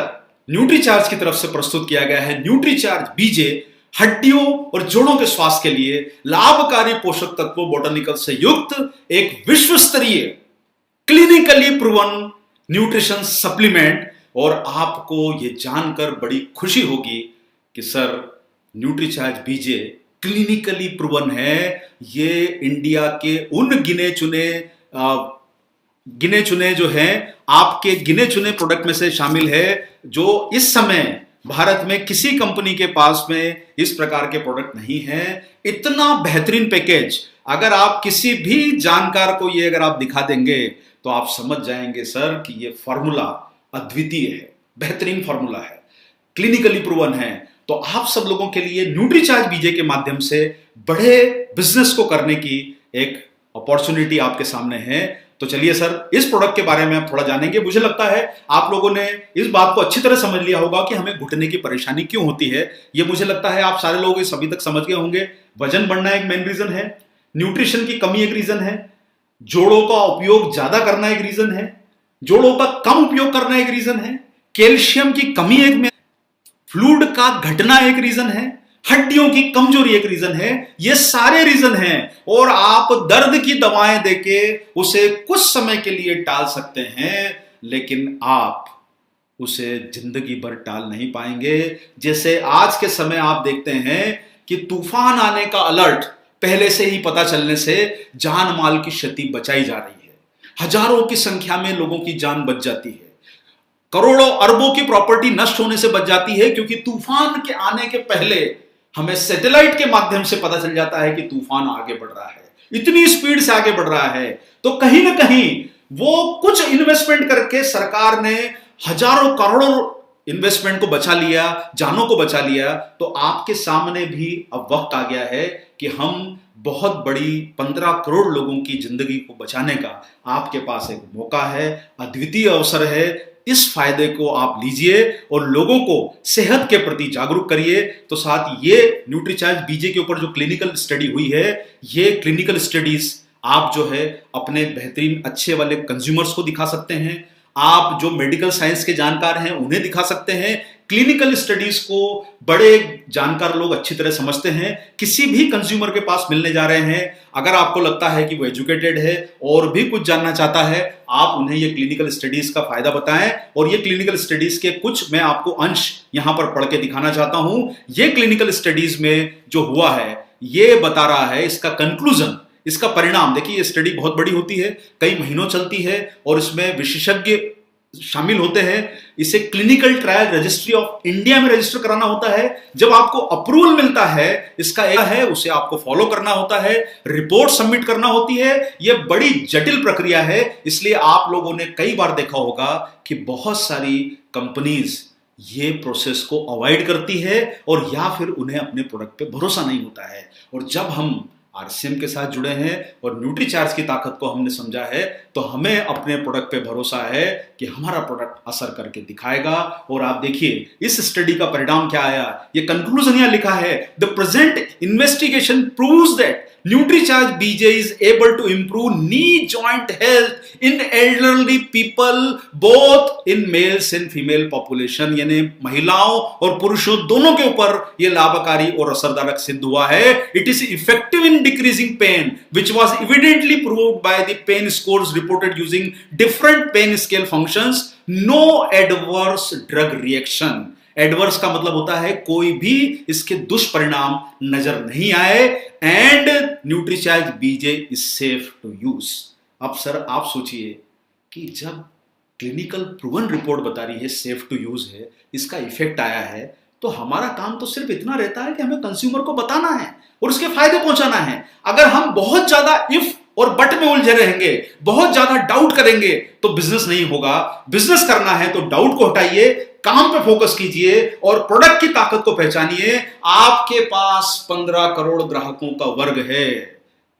न्यूट्रीचार्ज की तरफ से प्रस्तुत किया गया है न्यूट्रीचार्ज बीजे, हड्डियों और जोड़ों के स्वास्थ्य के लिए लाभकारी पोषक तत्वों बोटानिकल से युक्त एक विश्व स्तरीय क्लिनिकली प्रूवन न्यूट्रिशन सप्लीमेंट। और आपको यह जानकर बड़ी खुशी होगी कि सर न्यूट्रीचार्ज बीजे क्लिनिकली प्रूवन है। ये इंडिया के उन गिने चुने जो हैं, आपके गिने चुने प्रोडक्ट में से शामिल है जो इस समय भारत में किसी कंपनी के पास में इस प्रकार के प्रोडक्ट नहीं है। इतना बेहतरीन पैकेज अगर आप किसी भी जानकार को ये अगर आप दिखा देंगे तो आप समझ जाएंगे सर कि ये फॉर्मूला अद्वितीय है, बेहतरीन फॉर्मूला है, क्लिनिकली प्रूवन है। तो आप सब लोगों के लिए न्यूट्रीचार्ज बीजे के माध्यम से बड़े बिजनेस को करने की एक अपॉर्चुनिटी आपके सामने है। तो चलिए सर इस प्रोडक्ट के बारे में आप थोड़ा जानेंगे। मुझे लगता है आप लोगों ने इस बात को अच्छी तरह समझ लिया होगा कि हमें घुटने की परेशानी क्यों होती है। ये मुझे लगता है आप सारे लोग इस अभी तक समझ गए होंगे। वजन बढ़ना एक मेन रीजन है, न्यूट्रिशन की कमी एक रीजन है, जोड़ों का उपयोग ज्यादा करना एक रीजन है, जोड़ों का कम उपयोग करना एक रीजन है, कैल्शियम की कमी एक, फ्लूइड का घटना एक रीजन है, हड्डियों की कमजोरी एक रीजन है। ये सारे रीजन हैं और आप दर्द की दवाएं देके उसे कुछ समय के लिए टाल सकते हैं, लेकिन आप उसे जिंदगी भर टाल नहीं पाएंगे। जैसे आज के समय आप देखते हैं कि तूफान आने का अलर्ट पहले से ही पता चलने से जान माल की क्षति बचाई जा रही है, हजारों की संख्या में लोगों की जान बच जाती है, करोड़ों अरबों की प्रॉपर्टी नष्ट होने से बच जाती है, क्योंकि तूफान के आने के पहले हमें सैटेलाइट के माध्यम से पता चल जाता है कि तूफान आगे बढ़ रहा है, इतनी स्पीड से आगे बढ़ रहा है। तो कहीं ना कहीं वो कुछ इन्वेस्टमेंट करके सरकार ने हजारों करोड़ों इन्वेस्टमेंट को बचा लिया, जानों को बचा लिया। तो आपके सामने भी अब वक्त आ गया है कि हम बहुत बड़ी 15 करोड़ लोगों की जिंदगी को बचाने का आपके पास एक मौका है, अद्वितीय अवसर है। इस फायदे को आप लीजिए और लोगों को सेहत के प्रति जागरूक करिए। तो साथ ये न्यूट्रीचार्ज बीजे के ऊपर जो क्लिनिकल स्टडी हुई है, ये क्लिनिकल स्टडीज आप जो है अपने बेहतरीन अच्छे वाले कंज्यूमर्स को दिखा सकते हैं, आप जो मेडिकल साइंस के जानकार हैं उन्हें दिखा सकते हैं। क्लिनिकल स्टडीज को बड़े जानकार लोग अच्छी तरह समझते हैं। किसी भी कंज्यूमर के पास मिलने जा रहे हैं, अगर आपको लगता है कि वो एजुकेटेड है और भी कुछ जानना चाहता है, आप उन्हें ये क्लिनिकल स्टडीज का फायदा बताएं। और ये क्लिनिकल स्टडीज के कुछ मैं आपको अंश यहां पर पढ़ के दिखाना चाहता हूं। ये क्लिनिकल स्टडीज में जो हुआ है ये बता रहा है इसका कंक्लूजन, इसका परिणाम। देखिए ये स्टडी बहुत बड़ी होती है, कई महीनों चलती है और इसमें विशेषज्ञ शामिल होते हैं। इसे clinical trial registry of India में रजिस्टर कराना होता है। जब आपको अप्रूवल मिलता है इसका एक है, उसे आपको फॉलो करना होता है, रिपोर्ट सबमिट करना होती है। यह बड़ी जटिल प्रक्रिया है, इसलिए आप लोगों ने कई बार देखा होगा कि बहुत सारी कंपनीज ये प्रोसेस को अवॉइड करती है और या फिर उन्हें अपने प्रोडक्ट पे भरोसा नहीं होता है। और जब हम आरसीएम के साथ जुड़े हैं और न्यूट्रीचार्ज की ताकत को हमने समझा है, तो हमें अपने प्रोडक्ट पे भरोसा है कि हमारा प्रोडक्ट असर करके दिखाएगा। और आप देखिए इस स्टडी का परिणाम क्या आया, ये कंक्लूजन यहां लिखा है, the present investigation proves that Nutricharge BJ is able to improve knee joint health in elderly people both in males and female population. यानी महिलाओं और पुरुषों दोनों के ऊपर यह लाभकारी और असरदारक सिद्ध हुआ है। It is effective in decreasing pain which was evidently proved by the pain scores reported using different pain scale functions. No adverse drug reaction. Adverse का मतलब होता है कोई भी इसके दुष्परिणाम नजर नहीं आए। And Nutricharge BJ is safe to use. अब सर आप सोचिए कि जब क्लिनिकल प्रूवन रिपोर्ट बता रही है सेफ टू यूज है, इसका इफेक्ट आया है, तो हमारा काम तो सिर्फ इतना रहता है कि हमें कंज्यूमर को बताना है और उसके फायदे पहुंचाना है। अगर हम बहुत ज्यादा इफ और बट में उलझे रहेंगे, बहुत ज्यादा डाउट करेंगे, तो बिजनेस नहीं होगा। बिजनेस करना है तो डाउट को हटाइए, काम पे फोकस कीजिए और प्रोडक्ट की ताकत को पहचानिए। आपके पास 15 करोड़ ग्राहकों का वर्ग है,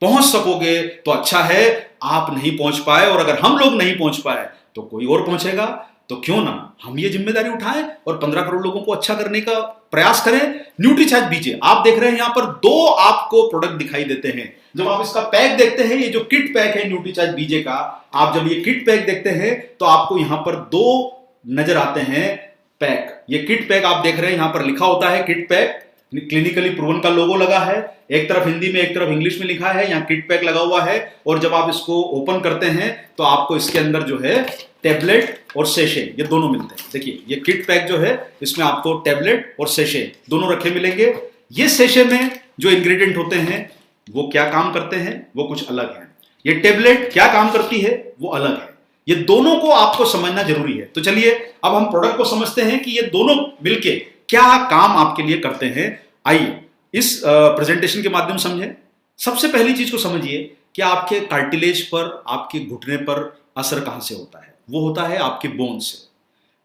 पहुंच सकोगे तो अच्छा है। आप नहीं पहुंच पाए और अगर हम लोग नहीं पहुंच पाए तो कोई और पहुंचेगा, तो क्यों ना हम ये जिम्मेदारी उठाएं और 15 करोड़ लोगों को अच्छा करने का प्रयास करें। न्यूट्रीचार्ज बीजे, आप देख रहे हैं यहां पर 2 आपको प्रोडक्ट दिखाई देते हैं। जब आप इसका पैक देखते हैं, ये जो किट पैक है न्यूट्रीचार्ज बीजे का, आप जब ये किट पैक देखते हैं तो आपको यहां पर 2 नजर आते हैं पैक। ये किट पैक आप देख रहे हैं, यहां पर लिखा होता है किट पैक, क्लिनिकली प्रूवन का लोगो लगा है, एक तरफ हिंदी में एक तरफ इंग्लिश में लिखा है, यहां किट पैक लगा हुआ है। और जब आप इसको ओपन करते हैं तो आपको इसके अंदर जो है टेबलेट और सेशे, ये दोनों मिलते हैं। देखिए ये किट पैक जो है, इसमें आपको टेबलेट और सेशे दोनों रखे मिलेंगे। ये सेशे में जो इंग्रेडिएंट होते हैं वो क्या काम करते हैं, वो कुछ अलग है। ये टेबलेट क्या काम करती है, वो अलग है। ये दोनों को आपको समझना जरूरी है। तो चलिए अब हम प्रोडक्ट को समझते हैं कि ये दोनों मिलके क्या काम आपके लिए करते हैं। आइए इस प्रेजेंटेशन के माध्यम समझें। सबसे पहली चीज को समझिए कि आपके कार्टिलेज पर, आपके घुटने पर असर कहां से होता है। वो होता है आपके बोन से।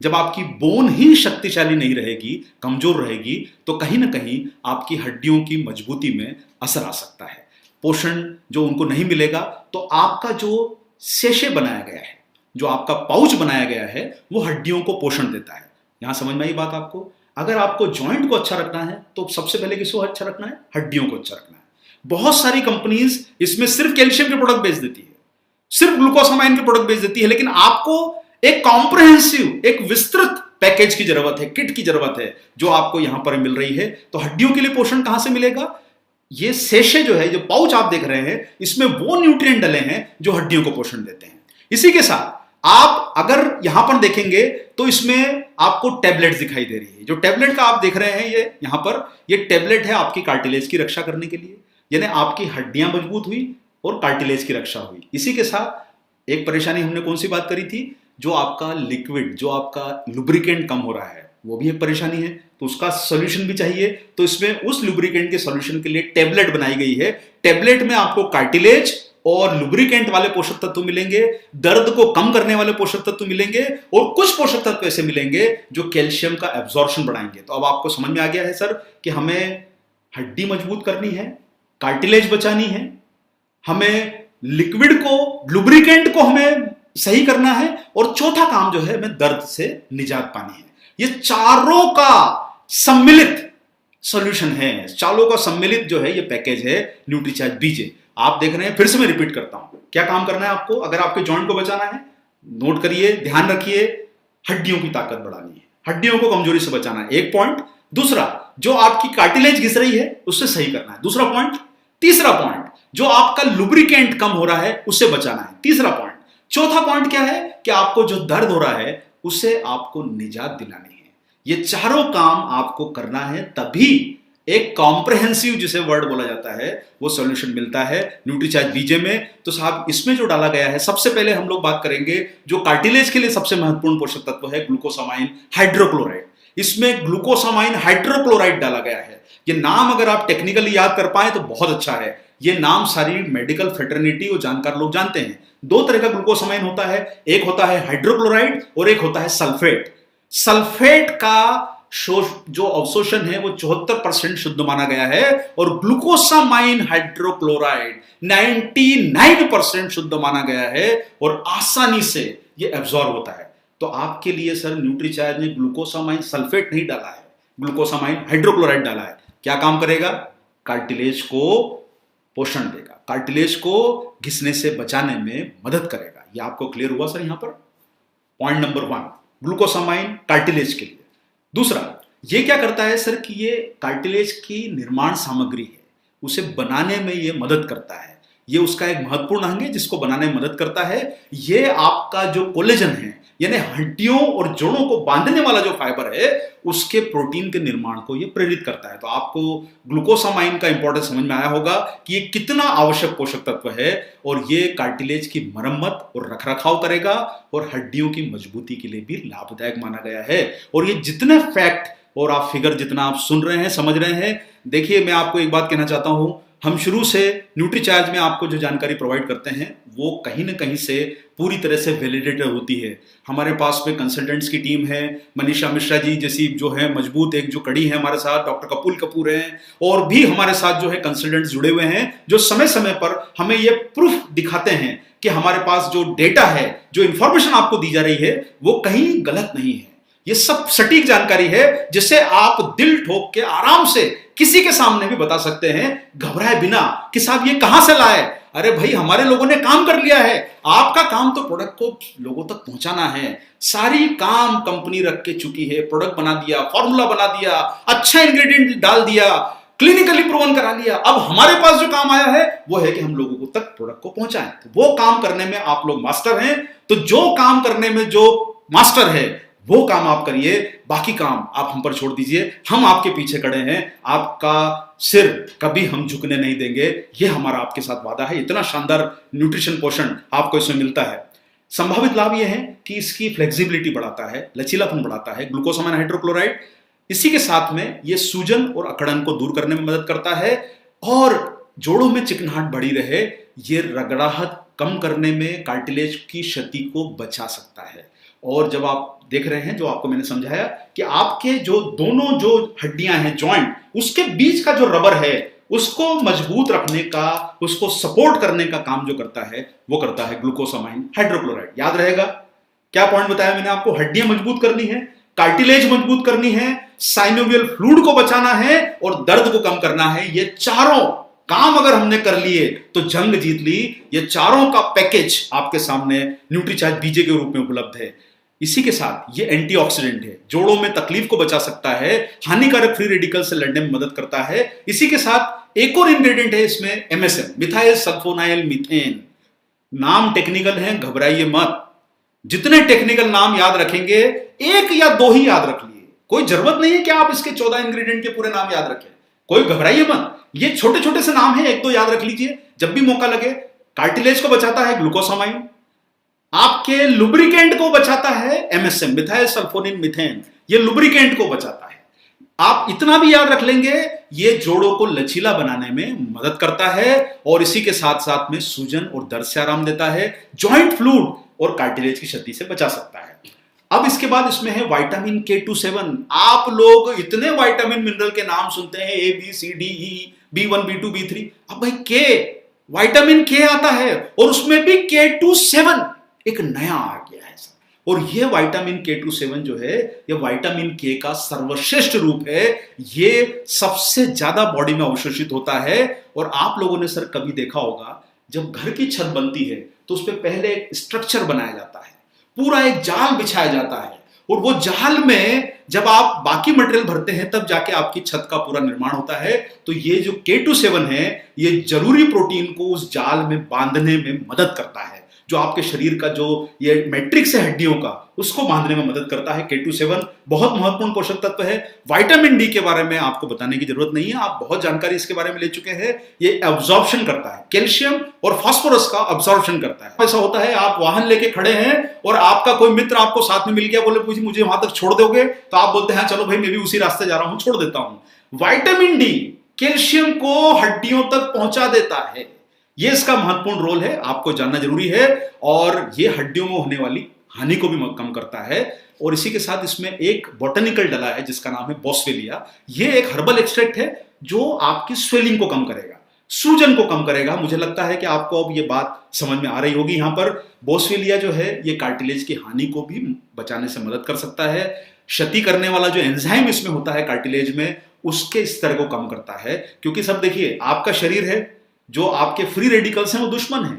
जब आपकी बोन ही शक्तिशाली नहीं रहेगी, कमजोर रहेगी, तो कहीं ना कहीं आपकी हड्डियों की मजबूती में असर आ सकता है। पोषण जो उनको नहीं मिलेगा तो आपका जो सेशे बनाया गया है, जो आपका पाउच बनाया गया है, वो हड्डियों को पोषण देता है। यहां समझ में आई बात आपको। अगर आपको जॉइंट को अच्छा रखना है तो सबसे पहले किसको अच्छा रखना है, हड्डियों को अच्छा रखना है। बहुत सारी कंपनीज इसमें सिर्फ कैल्शियम के प्रोडक्ट बेच देती है, सिर्फ ग्लूकोसामाइन के प्रोडक्ट बेच देती है, लेकिन आपको एक कॉम्प्रिहेंसिव, एक विस्तृत पैकेज की जरूरत है, किट की जरूरत है, जो आपको यहां पर मिल रही है। तो हड्डियों के लिए पोषण कहां से मिलेगा, ये सेशे जो है, जो पाउच आप देख रहे हैं, इसमें वो न्यूट्रिएंट डले हैं जो हड्डियों को पोषण देते हैं। इसी के साथ आप अगर यहां पर देखेंगे तो इसमें आपको टेबलेट दिखाई दे रही है। जो टेबलेट का आप देख रहे हैं, ये यहां पर ये टेबलेट है आपकी कार्टिलेज की रक्षा करने के लिए, यानी आपकी हड्डियां मजबूत हुई और कार्टिलेज की रक्षा हुई। इसी के साथ एक परेशानी हमने कौन सी बात करी थी, जो आपका लिक्विड, जो आपका लुब्रिकेंट कम हो रहा है, वो भी एक परेशानी है, तो उसका सॉल्यूशन भी चाहिए। तो इसमें उस लुब्रिकेंट के सॉल्यूशन के लिए टेबलेट बनाई गई है। टेबलेट में आपको कार्टिलेज और लुब्रिकेंट वाले पोषक तत्व मिलेंगे, दर्द को कम करने वाले पोषक तत्व मिलेंगे, और कुछ पोषक तत्व ऐसे मिलेंगे जो कैल्शियम का एब्जॉर्प्शन बढ़ाएंगे। तो अब आपको समझ में आ गया है सर कि हमें हड्डी मजबूत करनी है, कार्टिलेज बचानी है, हमें लिक्विड को, लुब्रिकेंट को हमें सही करना है, और चौथा काम जो है हमें दर्द से निजात पानी है। ये चारों का सम्मिलित सॉल्यूशन है, चारों का सम्मिलित जो है ये पैकेज है न्यूट्रीचार्ज बीजे। आप देख रहे हैं, फिर से मैं रिपीट करता हूं, क्या काम करना है आपको अगर आपके जॉइंट को बचाना है, नोट करिए, ध्यान रखिए, हड्डियों की ताकत बढ़ानी है, हड्डियों को कमजोरी से बचाना है, एक पॉइंट। दूसरा, जो आपकी कार्टिलेज घिस रही है उससे सही करना है, दूसरा पॉइंट। तीसरा पॉइंट, जो आपका लुब्रिकेंट कम हो रहा है उससे बचाना है, तीसरा पॉइंट। चौथा पॉइंट क्या है कि आपको जो दर्द हो रहा है उससे आपको निजात दिलानी है। ये चारों काम आपको करना है, तभी एक कॉम्प्रिहेंसिव, जिसे वर्ड बोला जाता है, वो सॉल्यूशन मिलता है न्यूट्रीचार्ज बीजे में। तो साहब इसमें जो डाला गया है, सबसे पहले हम लोग बात करेंगे जो कार्टिलेज के लिए सबसे महत्वपूर्ण पोषक तत्व है, ग्लूकोसामाइन हाइड्रोक्लोराइड। इसमें ग्लूकोसामाइन हाइड्रोक्लोराइड डाला गया है। ये नाम अगर आप टेक्निकली याद कर पाए तो बहुत अच्छा है। ये नाम सारी मेडिकल फ्रेटर्निटी और जानकार लोग जानते हैं। 2 तरह का ग्लूकोसामाइन होता है, एक होता है हाइड्रोक्लोराइड और एक होता है सल्फेट। सल्फेट का जो अवशोषण है वो 74% शुद्ध माना गया है, और ग्लूकोसामाइन हाइड्रोक्लोराइड 99% शुद्ध माना गया है, और आसानी से ये एब्जॉर्ब होता है। तो आपके लिए सर न्यूट्रीचार्ज ने ग्लूकोसामाइन सल्फेट नहीं डाला है, ग्लूकोसामाइन हाइड्रोक्लोराइड डाला है। क्या काम करेगा, कार्टिलेज को पोषण देगा, कार्टिलेज को घिसने से बचाने में मदद करेगा। ये आपको क्लियर हुआ सर। यहां पर पॉइंट नंबर 1, ग्लूकोसामाइन कार्टिलेज के लिए। दूसरा, ये क्या करता है सर कि ये कार्टिलेज की निर्माण सामग्री है, उसे बनाने में ये मदद करता है। ये उसका एक महत्वपूर्ण अंग है जिसको बनाने में मदद करता है। ये आपका जो कोलेजन है, यानी हड्डियों और जोड़ों को बांधने वाला जो फाइबर है, उसके प्रोटीन के निर्माण को ये प्रेरित करता है। तो आपको ग्लूकोसामाइन का इंपॉर्टेंस समझ में आया होगा कि ये कितना आवश्यक पोषक तत्व है, और ये कार्टिलेज की मरम्मत और रखरखाव करेगा, और हड्डियों की मजबूती के लिए भी लाभदायक माना गया है। और ये जितने फैक्ट और आप फिगर जितना आप सुन रहे हैं, समझ रहे हैं, देखिए मैं आपको एक बात कहना चाहता हूं, हम शुरू से न्यूट्रीचार्ज में आपको जो जानकारी प्रोवाइड करते हैं वो कहीं ना कहीं से पूरी तरह से वैलिडेटेड होती है। हमारे पास में कंसल्टेंट्स की टीम है, मनीषा मिश्रा जी जैसी जो है मजबूत एक जो कड़ी है हमारे साथ, डॉक्टर कपूल कपूर हैं, और भी हमारे साथ जो है कंसल्टेंट्स जुड़े हुए हैं जो समय समय पर हमें ये प्रूफ दिखाते हैं कि हमारे पास जो डेटा है, जो इंफॉर्मेशन आपको दी जा रही है वो कहीं गलत नहीं है। ये सब सटीक जानकारी है जिसे आप दिल ठोक के आराम से किसी के सामने भी बता सकते हैं घबराए बिना कि साहब ये कहां से लाए। अरे भाई हमारे लोगों ने काम कर लिया है, आपका काम तो प्रोडक्ट को लोगों तक पहुंचाना है। सारी काम कंपनी रख के चुकी है, प्रोडक्ट बना दिया, फॉर्मूला बना दिया, अच्छा इंग्रेडिएंट डाल दिया, क्लिनिकली प्रूवन करा लिया। अब हमारे पास जो काम आया है वो है कि हम लोगों को तक प्रोडक्ट को पहुंचाएं। तो वो काम करने में आप लोग मास्टर हैं, तो जो काम करने में जो मास्टर है वो काम आप करिए, बाकी काम आप हम पर छोड़ दीजिए। हम आपके पीछे खड़े हैं, आपका सिर कभी हम झुकने नहीं देंगे, ये हमारा आपके साथ वादा है। इतना शानदार न्यूट्रिशन पोषण आपको इसमें मिलता है। संभावित लाभ ये है कि इसकी फ्लेक्सिबिलिटी बढ़ाता है, लचीलापन बढ़ाता है, ग्लूकोसामाइन हाइड्रोक्लोराइड। इसी के साथ में ये सूजन और अकड़न को दूर करने में मदद करता है और जोड़ों में चिकनाहट बढ़ी रहे, ये रगड़ाहट कम करने में, कार्टिलेज की क्षति को बचा सकता है। और जब आप देख रहे हैं, जो आपको मैंने समझाया कि आपके जो दोनों जो हड्डियां हैं, जॉइंट, उसके बीच का जो रबर है उसको मजबूत रखने का, उसको सपोर्ट करने का काम जो करता है वो करता है ग्लूकोसामाइन हाइड्रोक्लोराइड। याद रहेगा क्या पॉइंट बताया मैंने आपको? हड्डियां मजबूत करनी है, कार्टिलेज मजबूत करनी है, साइनोवियल फ्लूइड को बचाना है और दर्द को कम करना है। ये चारों काम अगर हमने कर लिए तो जंग जीत ली। ये चारों का पैकेज आपके सामने न्यूट्रीचार्ज बीजे के रूप में उपलब्ध है। इसी के साथ ये एंटीऑक्सीडेंट है, जोड़ों में तकलीफ को बचा सकता है, हानिकारक फ्री रेडिकल से लड़ने में मदद करता है। इसी के साथ एक और इंग्रेडिएंट है इसमें, एमएसएम, मिथाइल सल्फोनाइल मीथेन। नाम टेक्निकल है, घबराइए मत। जितने टेक्निकल नाम याद रखेंगे, एक या दो ही याद रख लिए, कोई जरूरत नहीं है कि आप इसके 14 इंग्रेडिएंट के पूरे नाम याद रखें। कोई घबराइए मत, ये छोटे छोटे से नाम है, एक दो याद रख लीजिए जब भी मौका लगे। कार्टिलेज को बचाता है ग्लूकोसामाइन, आपके लुब्रिकेंट को बचाता है एमएसएम, मिथाइल सल्फोनिल मीथेन, ये लुब्रिकेंट को बचाता है। आप इतना भी याद रख लेंगे, ये जोड़ों को लचीला बनाने में मदद करता है और इसी के साथ साथ में सूजन और दर्द से आराम देता है, जॉइंट फ्लूइड और कार्टिलेज की क्षति से बचा सकता है। अब इसके बाद इसमें है विटामिन K27। आप लोग इतने विटामिन मिनरल के नाम सुनते हैं, A B C D E, B1 B2 B3, अब भाई K, विटामिन K आता है और उसमें भी K27 एक नया आ गया है। और ये विटामिन K27 जो है, ये विटामिन K का सर्वश्रेष्ठ रूप है। ये सबसे ज्यादा बॉडी में अवशोषित होता है। और आप लोगों ने सर कभी देखा होगा, जब घर की छत बनती है तो उस पर पहले एक स्ट्रक्चर बनाया जाता है, पूरा एक जाल बिछाया जाता है, और वो जाल में जब आप बाकी मटेरियल भरते हैं तब जाके आपकी छत का पूरा निर्माण होता है। तो ये जो K27 है, ये जरूरी प्रोटीन को उस जाल में बांधने में मदद करता है। जो आपके शरीर का जो ये मैट्रिक्स है हड्डियों का, उसको बांधने में मदद करता है। K27 बहुत महत्वपूर्ण पोषक तत्व है। विटामिन डी के बारे में आपको बताने की जरूरत नहीं है, आप बहुत जानकारी इसके बारे में ले चुके हैं। ये एब्जॉर्प्शन करता है, कैल्शियम और फास्फोरस का एब्जॉर्प्शन करता है। ऐसा होता है, आप वाहन लेके खड़े हैं और आपका कोई मित्र आपको साथ में मिल गया, बोले मुझे वहां तक छोड़ दोगे, तो आप बोलते हैं चलो भाई मैं भी उसी रास्ते जा रहा हूं, छोड़ देता हूं। विटामिन डी कैल्शियम को हड्डियों तक पहुंचा देता है। ये इसका महत्वपूर्ण रोल है, आपको जानना जरूरी है। और ये हड्डियों में होने वाली हानि को भी कम करता है। और इसी के साथ इसमें एक बॉटनिकल डला है जिसका नाम है बोस्वेलिया। ये एक हर्बल एक्सट्रैक्ट है जो आपकी स्वेलिंग को कम करेगा, सूजन को कम करेगा। मुझे लगता है कि आपको अब ये बात समझ में आ रही होगी। यहां पर बोस्वेलिया जो है, ये कार्टिलेज की हानि को भी बचाने से मदद कर सकता है। क्षति करने वाला जो एंजाइम इसमें होता है कार्टिलेज में, उसके स्तर को कम करता है। क्योंकि सब देखिए, आपका शरीर है, जो आपके फ्री रेडिकल्स हैं वो दुश्मन है,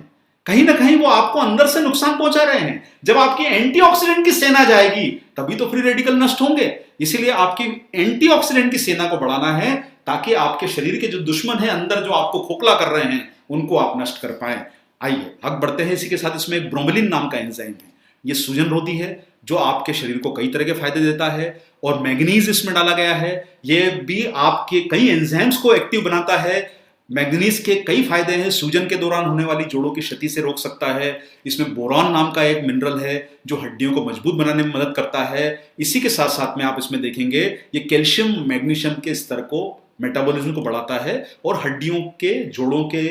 कहीं ना कहीं वो आपको अंदर से नुकसान पहुंचा रहे हैं। जब आपकी एंटीऑक्सीडेंट की सेना जाएगी तभी तो फ्री रेडिकल नष्ट होंगे। इसीलिए आपकी एंटीऑक्सीडेंट की सेना को बढ़ाना है ताकि आपके शरीर के जो दुश्मन है अंदर, जो आपको खोखला कर रहे हैं, उनको आप नष्ट कर पाए। आइए आगे बढ़ते हैं। इसी के साथ इसमें एक ब्रोमेलिन नाम का एंजाइम है, ये सूजन रोधी है, जो आपके शरीर को कई तरह के फायदे देता है। और मैग्नीज इसमें डाला गया है, ये भी आपके कई एंजाइम्स को एक्टिव बनाता है। मैग्नीज के कई फायदे हैं, सूजन के दौरान होने वाली जोड़ों की क्षति से रोक सकता है। इसमें बोरॉन नाम का एक मिनरल है जो हड्डियों को मजबूत बनाने में मदद करता है। इसी के साथ साथ में आप इसमें देखेंगे ये कैल्शियम मैग्नीशियम के स्तर को मेटाबॉलिज्म को बढ़ाता है और हड्डियों के जोड़ों के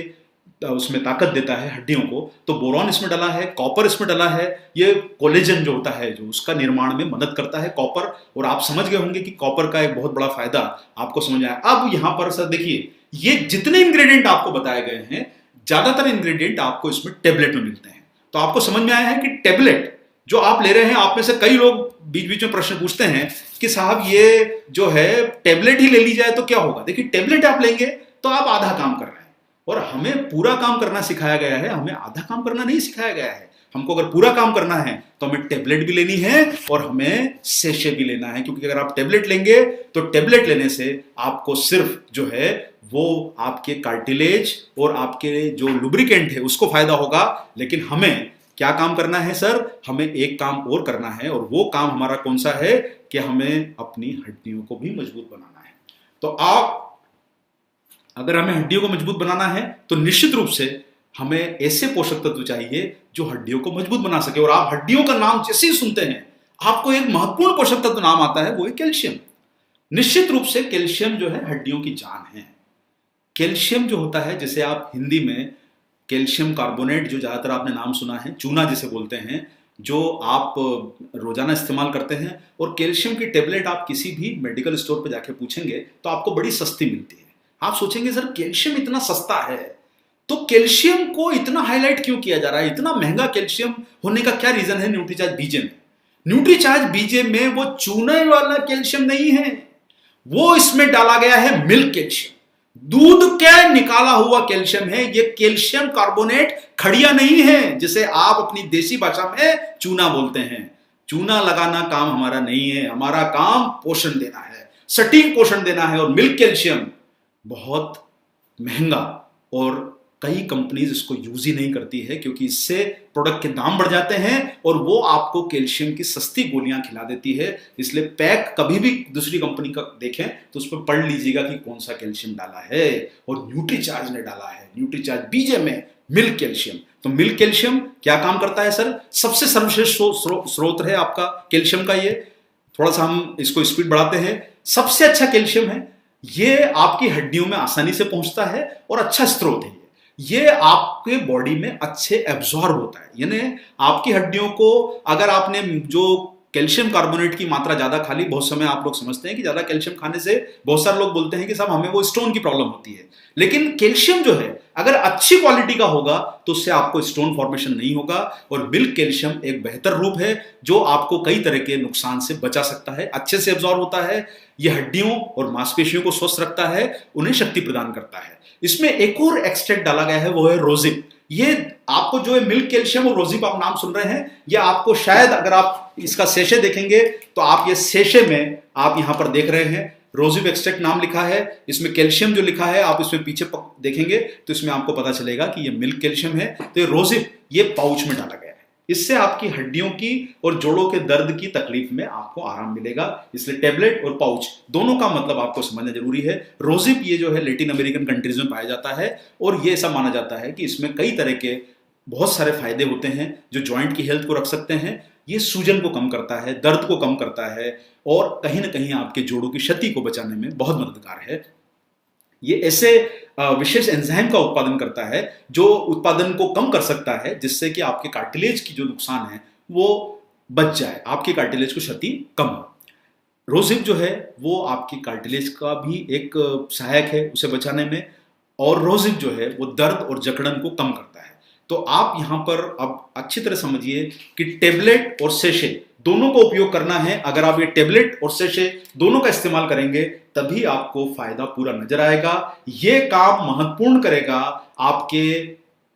उसमें ताकत देता है हड्डियों को। तो बोरॉन इसमें डाला है, कॉपर इसमें डाला है, ये कोलेजन जो होता है जो उसका निर्माण में मदद करता है कॉपर। और आप समझ गए होंगे कि कॉपर का एक बहुत बड़ा फायदा आपको समझ आया। अब यहां पर सर देखिए, ये जितने इंग्रेडिएंट आपको बताए गए हैं, ज्यादातर इंग्रेडिएंट आपको इसमें टेबलेट में मिलते हैं। तो आपको समझ में आया है कि टेबलेट जो आप ले रहे हैं, आप में से कई लोग बीच बीच में प्रश्न पूछते हैं कि साहब ये जो है टेबलेट ही ले ली जाए तो क्या होगा। देखिए, टेबलेट आप लेंगे तो आप आधा काम कर रहे हैं, और हमें पूरा काम करना सिखाया गया है, हमें आधा काम करना नहीं सिखाया गया है। हमको अगर पूरा काम करना है तो हमें टेबलेट भी लेनी है और हमें सेशे भी लेना है, क्योंकि अगर आप टेबलेट लेंगे तो टेबलेट लेने से आपको सिर्फ जो है वो आपके कार्टिलेज और आपके जो लुब्रिकेंट है उसको फायदा होगा। लेकिन हमें क्या काम करना है सर, हमें एक काम और करना है, और वो काम हमारा कौन सा है कि हमें अपनी हड्डियों को भी मजबूत बनाना है। तो आप अगर हमें हड्डियों को मजबूत बनाना है तो निश्चित रूप से हमें ऐसे पोषक तत्व चाहिए जो हड्डियों को मजबूत बना सके। और आप हड्डियों का नाम जैसे ही सुनते हैं आपको एक महत्वपूर्ण पोषक तत्व नाम आता है, वो है कैल्शियम। निश्चित रूप से कैल्शियम जो है हड्डियों की जान है। कैल्शियम जो होता है, जैसे आप हिंदी में कैल्शियम कार्बोनेट, जो ज्यादातर आपने नाम सुना है, चूना जिसे बोलते हैं, जो आप रोजाना इस्तेमाल करते हैं, और कैल्शियम की टेबलेट आप किसी भी मेडिकल स्टोर पर जाके पूछेंगे तो आपको बड़ी सस्ती मिलती है। आप सोचेंगे सर कैल्शियम इतना सस्ता है तो कैल्शियम को इतना हाईलाइट क्यों किया जा रहा है, इतना महंगा कैल्शियम होने का क्या रीजन है न्यूट्रीचार्ज बीजे में। न्यूट्रीचार्ज बीजे में वो चूने वाला कैल्शियम नहीं है, वो इसमें डाला गया है मिल्क कैल्शियम, दूध के निकाला हुआ कैल्शियम है। ये कैल्शियम कार्बोनेट खड़िया नहीं है, जिसे आप अपनी देसी भाषा में चूना बोलते हैं। चूना लगाना काम हमारा नहीं है, हमारा काम पोषण देना है, सटीक पोषण देना है। और मिल्क कैल्शियम बहुत महंगा, और कई कंपनीज इसको यूज ही नहीं करती है, क्योंकि इससे प्रोडक्ट के दाम बढ़ जाते हैं और वो आपको कैल्शियम की सस्ती गोलियां खिला देती है। इसलिए पैक कभी भी दूसरी कंपनी का देखें तो उस पर पढ़ लीजिएगा कि कौन सा कैल्शियम डाला है, और न्यूट्रीचार्ज ने डाला है, न्यूट्रीचार्ज बीजे में मिल्क कैल्शियम। तो मिल्क कैल्शियम क्या काम करता है सर, सबसे सर्वश्रेष्ठ स्रोत है आपका कैल्शियम का। ये थोड़ा सा हम इसको स्पीड बढ़ाते हैं, सबसे अच्छा कैल्शियम है, ये आपकी हड्डियों में आसानी से पहुंचता है और अच्छा स्रोत है। ये आपके बॉडी में अच्छे एब्जॉर्ब होता है, यानी आपकी हड्डियों को, अगर आपने जो कैल्शियम कार्बोनेट की मात्रा ज्यादा खा ली, बहुत समय आप लोग समझते हैं कि ज्यादा कैल्शियम खाने से बहुत सारे लोग बोलते हैं कि साहब हमें वो स्टोन की प्रॉब्लम होती है। लेकिन कैल्शियम जो है अगर अच्छी क्वालिटी का होगा तो उससे आपको स्टोन फॉर्मेशन नहीं होगा। और मिल्क कैल्शियम एक बेहतर रूप है जो आपको कई तरह के नुकसान से बचा सकता है, अच्छे से एब्जॉर्ब होता है, यह हड्डियों और मांसपेशियों को स्वस्थ रखता है, उन्हें शक्ति प्रदान करता है। इसमें एक और एक्सट्रैक्ट डाला गया है, वो है रोजिप। ये आपको जो है मिल्क कैल्शियम और रोजिप आप नाम सुन रहे हैं, ये आपको शायद अगर आप इसका सेशे देखेंगे तो आप ये सेशे में आप यहां पर देख रहे हैं रोजिप एक्सट्रैक्ट नाम लिखा है, इसमें कैल्शियम जो लिखा है आप इसमें पीछे देखेंगे तो इसमें आपको पता चलेगा कि ये मिल्क कैल्शियम है। तो ये रोजिप ये पाउच में डाला गया है, इससे आपकी हड्डियों की और जोड़ों के दर्द की तकलीफ में आपको आराम मिलेगा। इसलिए टेबलेट और पाउच दोनों का मतलब आपको समझना जरूरी है। रोजिप ये जो है लैटिन अमेरिकन कंट्रीज में पाया जाता है, और ये ऐसा माना जाता है कि इसमें कई तरह के बहुत सारे फायदे होते हैं जो जॉइंट की हेल्थ को रख सकते हैं। ये सूजन को कम करता है, दर्द को कम करता है, और कहीं ना कहीं आपके जोड़ों की क्षति को बचाने में बहुत मददगार है। ये ऐसे विशेष एंजाइम का उत्पादन करता है जो उत्पादन को कम कर सकता है, जिससे कि आपके कार्टिलेज की जो नुकसान है वो बच जाए, आपके कार्टिलेज को क्षति कम हो। रोजिप जो है वो आपकी कार्टिलेज का भी एक सहायक है उसे बचाने में, और रोजिप जो है वो दर्द और जकड़न को कम करता है। तो आप यहां पर अब अच्छी तरह समझिए कि टेबलेट और सेशे दोनों को उपयोग करना है। अगर आप ये टेबलेट और सेशे दोनों का इस्तेमाल करेंगे तभी आपको फायदा पूरा नजर आएगा। ये काम महत्वपूर्ण करेगा आपके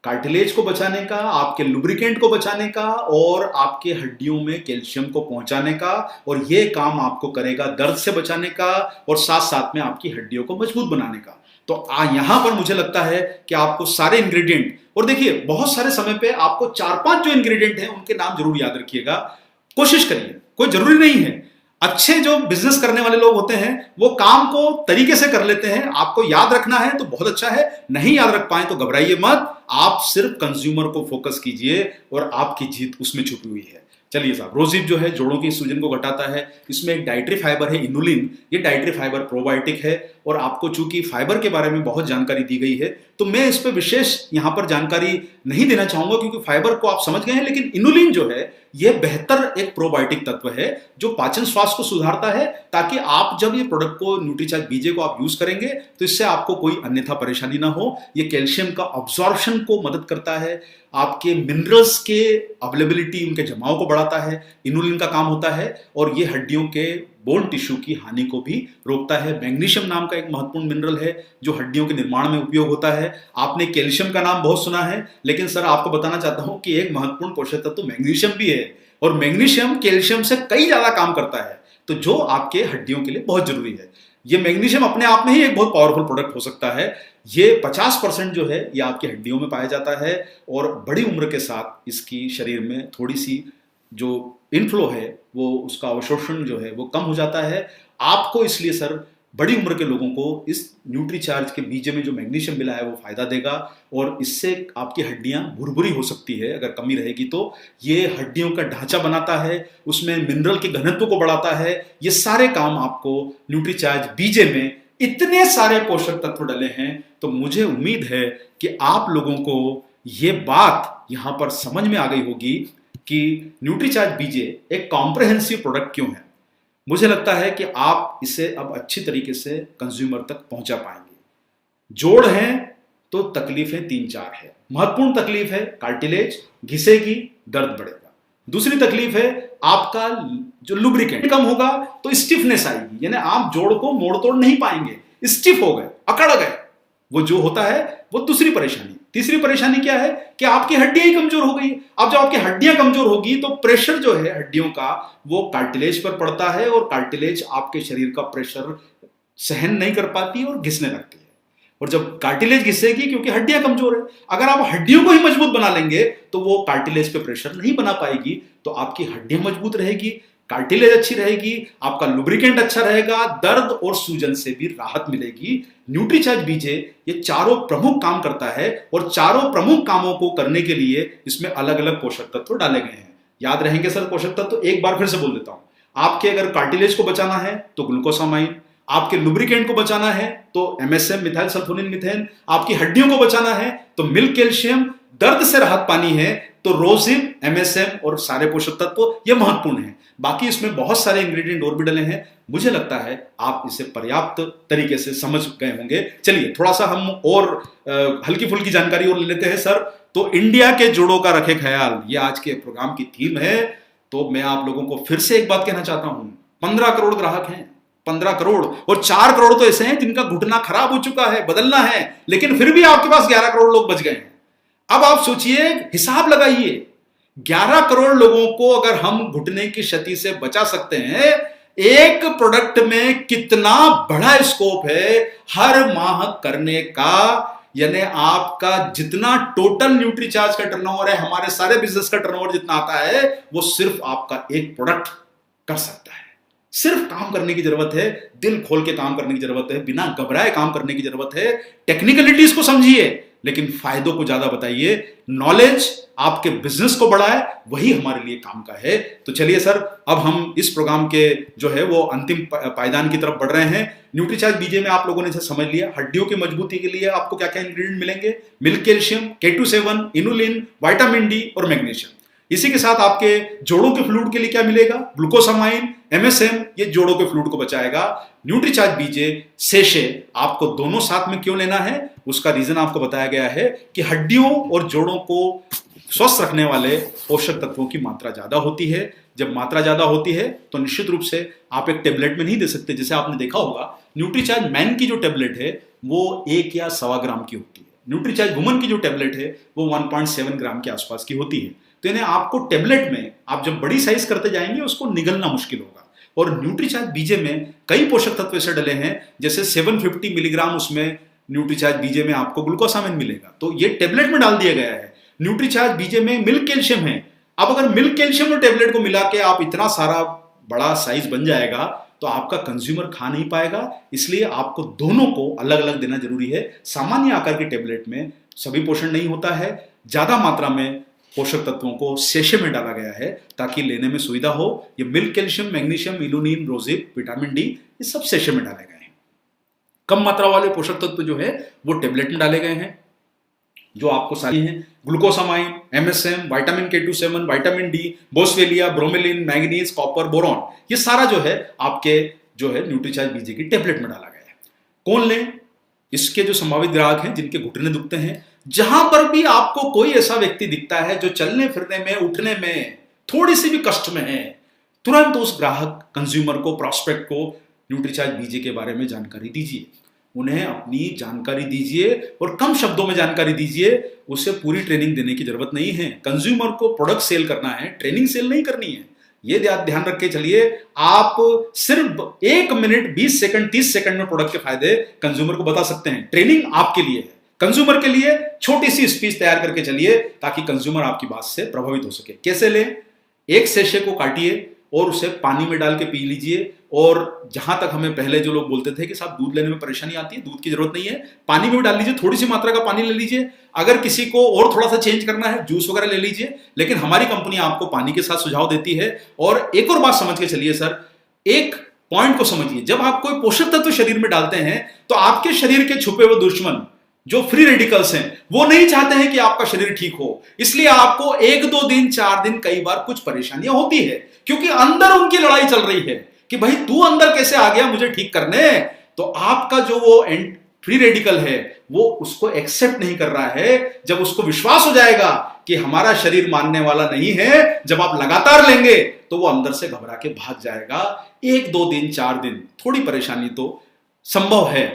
कार्टिलेज को बचाने का, आपके लुब्रिकेंट को बचाने का, और आपके हड्डियों में कैल्शियम को पहुंचाने का, और ये काम आपको करेगा दर्द से बचाने का और साथ साथ में आपकी हड्डियों को मजबूत बनाने का। तो यहां पर मुझे लगता है कि आपको सारे इंग्रेडिएंट, और देखिए बहुत सारे समय पे आपको 4-5 जो इंग्रेडिएंट हैं उनके नाम जरूर याद रखिएगा, कोशिश करिए, कोई जरूरी नहीं है। अच्छे जो बिजनेस करने वाले लोग होते हैं वो काम को तरीके से कर लेते हैं, आपको याद रखना है तो बहुत अच्छा है, नहीं याद रख पाए तो घबराइए मत, आप सिर्फ कंज्यूमर को फोकस कीजिए और आपकी जीत उसमें छुपी हुई है। चलिए साहब, रोजिप जो है जोड़ों की सूजन को घटाता है। इसमें एक डाइटरी फाइबर है इनुलिन। ये डाइटरी फाइबर प्रोबायोटिक है और आपको चूंकि फाइबर के बारे में बहुत जानकारी दी गई है तो मैं इस पर विशेष यहां पर जानकारी नहीं देना चाहूंगा क्योंकि फाइबर को आप समझ गए हैं। लेकिन इनुलिन जो है यह बेहतर एक प्रोबायोटिक तत्व है जो पाचन स्वास्थ्य को सुधारता है, ताकि आप जब ये प्रोडक्ट को न्यूट्रीचार्ज बीजे को आप यूज करेंगे तो इससे आपको कोई अन्यथा परेशानी ना हो। ये कैल्शियम का अब्जॉर्प्शन को मदद करता है, आपके मिनरल्स के अवेलेबिलिटी उनके जमाव को बढ़ाता है, इनुलिन का काम होता है, और ये हड्डियों के बोन टिश्यू की हानि को भी रोकता है। मैग्नीशियम नाम का एक महत्वपूर्ण मिनरल है जो हड्डियों के निर्माण में उपयोग होता है। आपने कैल्शियम का नाम बहुत सुना है, लेकिन सर आपको बताना चाहता हूं कि एक महत्वपूर्ण पोषक तत्व मैग्नीशियम भी है और मैग्नीशियम कैल्शियम से कई ज्यादा काम करता है, तो जो आपके हड्डियों के लिए बहुत जरूरी है। ये मैग्नीशियम अपने आप में ही एक बहुत पावरफुल प्रोडक्ट हो सकता है। ये 50% जो है ये आपकी हड्डियों में पाया जाता है और बड़ी उम्र के साथ इसकी शरीर में थोड़ी सी जो इनफ्लो है वो उसका अवशोषण जो है वो कम हो जाता है। आपको इसलिए सर बड़ी उम्र के लोगों को इस न्यूट्रीचार्ज के बीजे में जो मैग्नीशियम मिला है वो फायदा देगा और इससे आपकी हड्डियां भुरभुरी हो सकती है अगर कमी रहेगी तो। ये हड्डियों का ढांचा बनाता है, उसमें मिनरल के घनत्व को बढ़ाता है। ये सारे काम आपको न्यूट्रीचार्ज बीजे में इतने सारे पोषक तत्व डले हैं, तो मुझे उम्मीद है कि आप लोगों को ये बात यहां पर समझ में आ गई होगी कि न्यूट्रीचार्ज बीजे एक कॉम्प्रहेंसिव प्रोडक्ट क्यों है। मुझे लगता है कि आप इसे अब अच्छी तरीके से कंज्यूमर तक पहुंचा पाएंगे। जोड़ हैं तो तकलीफें 3-4 है। महत्वपूर्ण तकलीफ है कार्टिलेज घिसेगी, दर्द बढ़ेगा। दूसरी तकलीफ है आपका जो लुब्रिकेंट कम होगा तो स्टिफनेस आएगी, यानी आप जोड़ को मोड़ तोड़ नहीं पाएंगे, स्टिफ हो गए, अकड़ गए, वो जो होता है वो दूसरी परेशानी। तीसरी परेशानी क्या है कि आपकी हड्डियां ही कमजोर हो गई। अब जब आपकी हड्डियां कमजोर होगी तो प्रेशर जो है हड्डियों का वो कार्टिलेज पर पड़ता है और कार्टिलेज आपके शरीर का प्रेशर सहन नहीं कर पाती और घिसने लगती है। और जब कार्टिलेज घिसेगी क्योंकि हड्डियां कमजोर है, अगर आप हड्डियों को ही मजबूत बना लेंगे तो वो कार्टिलेज पे प्रेशर नहीं बना पाएगी, तो आपकी हड्डियां मजबूत रहेगी, कार्टिलेज अच्छी रहेगी, आपका लुब्रिकेंट अच्छा रहेगा, दर्द और सूजन से भी राहत मिलेगी। न्यूट्रीचार्ज बीजे ये चारों प्रमुख काम करता है और चारों प्रमुख कामों को करने के लिए इसमें अलग अलग पोषक तत्व डाले गए हैं। याद रहेंगे सर पोषक तत्व, एक बार फिर से बोल देता हूं। आपके अगर कार्टिलेज को बचाना है तो ग्लूकोसामाइन, आपके लुब्रिकेंट को बचाना है तो एमएसएम मिथाइल सल्फोनिल मीथेन, आपकी हड्डियों को बचाना है तो मिल्क कैल्शियम, दर्द से राहत पानी है तो रोजिब, एमएसएम और सारे पोषक तत्व ये महत्वपूर्ण है। बाकी इसमें बहुत सारे इंग्रेडिएंट और भी डले हैं। मुझे लगता है आप इसे पर्याप्त तरीके से समझ गए होंगे। चलिए थोड़ा सा हम और हल्की फुल्की जानकारी और ले लेते हैं सर। तो इंडिया के जोड़ों का रखे ख्याल, ये आज के प्रोग्राम की थीम है। तो मैं आप लोगों को फिर से एक बात कहना चाहता हूं, 15 करोड़ ग्राहक हैं, 15 करोड़, और 4 करोड़ तो ऐसे हैं जिनका घुटना खराब हो चुका है, बदलना है, लेकिन फिर भी आपके पास 11 करोड़ लोग बच गए हैं। अब आप सोचिए, हिसाब लगाइए, 11 करोड़ लोगों को अगर हम घुटने की क्षति से बचा सकते हैं, एक प्रोडक्ट में कितना बड़ा स्कोप है हर माह करने का। यानी आपका जितना टोटल न्यूट्रीचार्ज का टर्नओवर है, हमारे सारे बिजनेस का टर्नओवर जितना आता है, वो सिर्फ आपका एक प्रोडक्ट कर सकता है। सिर्फ काम करने की जरूरत है, दिल खोल के काम करने की जरूरत है, बिना घबराए काम करने की जरूरत है। टेक्निकलिटीज को समझिए लेकिन फायदों को ज्यादा बताइए। नॉलेज आपके बिजनेस को बढ़ाए, वही हमारे लिए काम का है। तो चलिए सर, अब हम इस प्रोग्राम के जो है वो अंतिम पायदान की तरफ बढ़ रहे हैं। न्यूट्रीचार्ज बीजे में आप लोगों ने इसे समझ लिया, हड्डियों की मजबूती के लिए आपको क्या क्या इंग्रेडिएंट मिलेंगे, milk calcium, K27, inulin, vitamin D और मैग्नीशियम। इसी के साथ आपके जोड़ों के फ्लूइड के लिए क्या मिलेगा, ग्लूकोसामाइन, एमएसएम, ये जोड़ों के फ्लूइड को बचाएगा। न्यूट्रीचार्ज बीजे, सेशे, आपको दोनों साथ में क्यों लेना है, उसका रीजन आपको बताया गया है कि हड्डियों और जोड़ों को स्वस्थ रखने वाले पोषक तत्वों की मात्रा ज्यादा होती है। जब मात्रा ज्यादा होती है तो निश्चित रूप से आप एक टेबलेट में नहीं दे सकते। जैसे आपने देखा होगा न्यूट्रीचार्ज मैन की जो टेबलेट है वो 1 या 1.25 ग्राम की होती है, न्यूट्रीचार्ज वुमन की जो टेबलेट है वो 1.7 ग्राम के आसपास की होती है। तो यानी आपको टेबलेट में आप जब बड़ी साइज करते जाएंगे उसको निगलना मुश्किल होगा। और न्यूट्रीचार्ज बीजे में कई पोषक तत्व ऐसे डले हैं, जैसे 750 मिलीग्राम उसमें न्यूट्रीचार्ज बीजे में आपको ग्लूकोसामाइन मिलेगा, तो ये टेबलेट में डाल दिया गया है। न्यूट्रीचार्ज बीजे में मिल्क कैल्शियम है। अब अगर मिल्क कैल्शियम और टेबलेट को मिला के आप इतना सारा बड़ा साइज बन जाएगा तो आपका कंज्यूमर खा नहीं पाएगा। इसलिए आपको दोनों को अलग अलग देना जरूरी है। सामान्य आकार की टेबलेट में सभी पोषण नहीं होता है, ज्यादा मात्रा में पोषक तत्वों को सेशे में डाला गया है ताकि लेने में सुविधा हो। ये milk calcium, magnesium, illumine, rosehip, vitamin D, ये सब सेशे में डाले गए हैं। कम मात्रा वाले पोषक तत्व जो है वो टेबलेट में डाले गए हैं, जो आपको सारी हैं: glucosamine, MSM, vitamin K27, vitamin D, boswellia, bromelain, manganese, copper, boron, ये सारा जो है आपके जो है न्यूट्रीचार्ज बीजे की टेबलेट में डाला गया है। कौन लें? इसके जो संभावित ग्राहक हैं जिनके घुटने दुखते हैं। जहां पर भी आपको कोई ऐसा व्यक्ति दिखता है जो चलने फिरने में, उठने में थोड़ी सी भी कष्ट में है, तुरंत उस ग्राहक, कंज्यूमर को, प्रॉस्पेक्ट को न्यूट्रीचार्ज बीजे के बारे में जानकारी दीजिए। उन्हें अपनी जानकारी दीजिए और कम शब्दों में जानकारी दीजिए। उसे पूरी ट्रेनिंग देने की जरूरत नहीं है। कंज्यूमर को प्रोडक्ट सेल करना है, ट्रेनिंग सेल नहीं करनी है। ये ध्यान रख के चलिए। आप सिर्फ 1 मिनट 20 सेकंड 30 सेकंड में प्रोडक्ट के फायदे कंज्यूमर को बता सकते हैं। ट्रेनिंग आपके लिए है, कंज्यूमर के लिए छोटी सी स्पीच तैयार करके चलिए ताकि कंज्यूमर आपकी बात से प्रभावित हो सके। कैसे लें? एक सेशे को काटिए और उसे पानी में डाल के पी लीजिए। और जहां तक हमें पहले जो लोग बोलते थे कि साहब दूध लेने में परेशानी आती है, दूध की जरूरत नहीं है, पानी में डाल लीजिए, थोड़ी सी मात्रा का पानी ले लीजिए। अगर किसी को और थोड़ा सा चेंज करना है, जूस वगैरह ले लीजिए। लेकिन हमारी कंपनी आपको पानी के साथ सुझाव देती है। और एक और बात समझ के चलिए सर, एक पॉइंट को समझिए, जब आप कोई पोषक तत्व शरीर में डालते हैं तो आपके शरीर के छुपे हुए दुश्मन जो फ्री रेडिकल्स हैं वो नहीं चाहते हैं कि आपका शरीर ठीक हो। इसलिए आपको 1-2 दिन 4 दिन कई बार कुछ परेशानियां होती है, क्योंकि अंदर उनकी लड़ाई चल रही है कि भाई तू अंदर कैसे आ गया मुझे ठीक करने। तो आपका जो वो फ्री रेडिकल है वो उसको एक्सेप्ट नहीं कर रहा है। जब उसको विश्वास हो जाएगा कि हमारा शरीर मानने वाला नहीं है, जब आप लगातार लेंगे तो वो अंदर से घबरा के भाग जाएगा। 1-2 दिन 4 दिन थोड़ी परेशानी तो संभव है,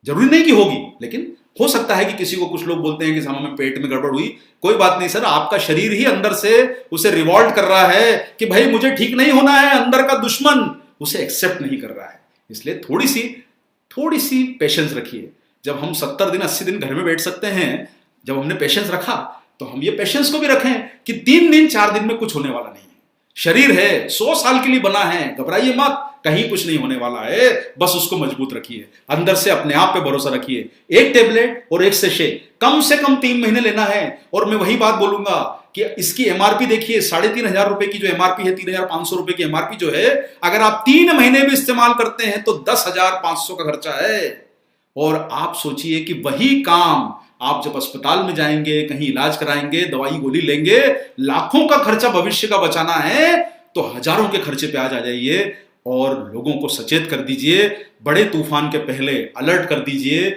जरूरी नहीं कि होगी, लेकिन हो सकता है कि किसी को, कुछ लोग बोलते हैं कि सामने में पेट में गड़बड़ हुई, कोई बात नहीं सर, आपका शरीर ही अंदर से उसे रिवॉल्ट कर रहा है कि भाई मुझे ठीक नहीं होना है। अंदर का दुश्मन उसे एक्सेप्ट नहीं कर रहा है। इसलिए थोड़ी सी पेशेंस रखिए। जब हम 70 दिन 80 दिन घर में बैठ सकते हैं, जब हमने पेशेंस रखा तो हम ये पेशेंस को भी रखें कि 3 दिन 4 दिन में कुछ होने वाला नहीं है। शरीर है 100 साल के लिए बना है, घबराइए मत, कहीं कुछ नहीं होने वाला है। बस उसको मजबूत रखिए, अंदर से अपने आप पे भरोसा रखिए। एक टेबलेट और एक सेशे कम से कम 3 महीने लेना है। और मैं वही बात बोलूंगा कि इसकी एमआरपी देखिए, 3,500 रुपए की जो एमआरपी है, 3,500 रुपए की एमआरपी जो है, अगर आप 3 महीने में इस्तेमाल करते हैं तो 10,500 का खर्चा है। और आप सोचिए कि वही काम आप जब अस्पताल में जाएंगे, कहीं इलाज कराएंगे, दवाई गोली लेंगे, लाखों का खर्चा भविष्य का बचाना है तो हजारों के खर्चे पे आज आ जाइए। और लोगों को सचेत कर दीजिए, बड़े तूफान के पहले अलर्ट कर दीजिए,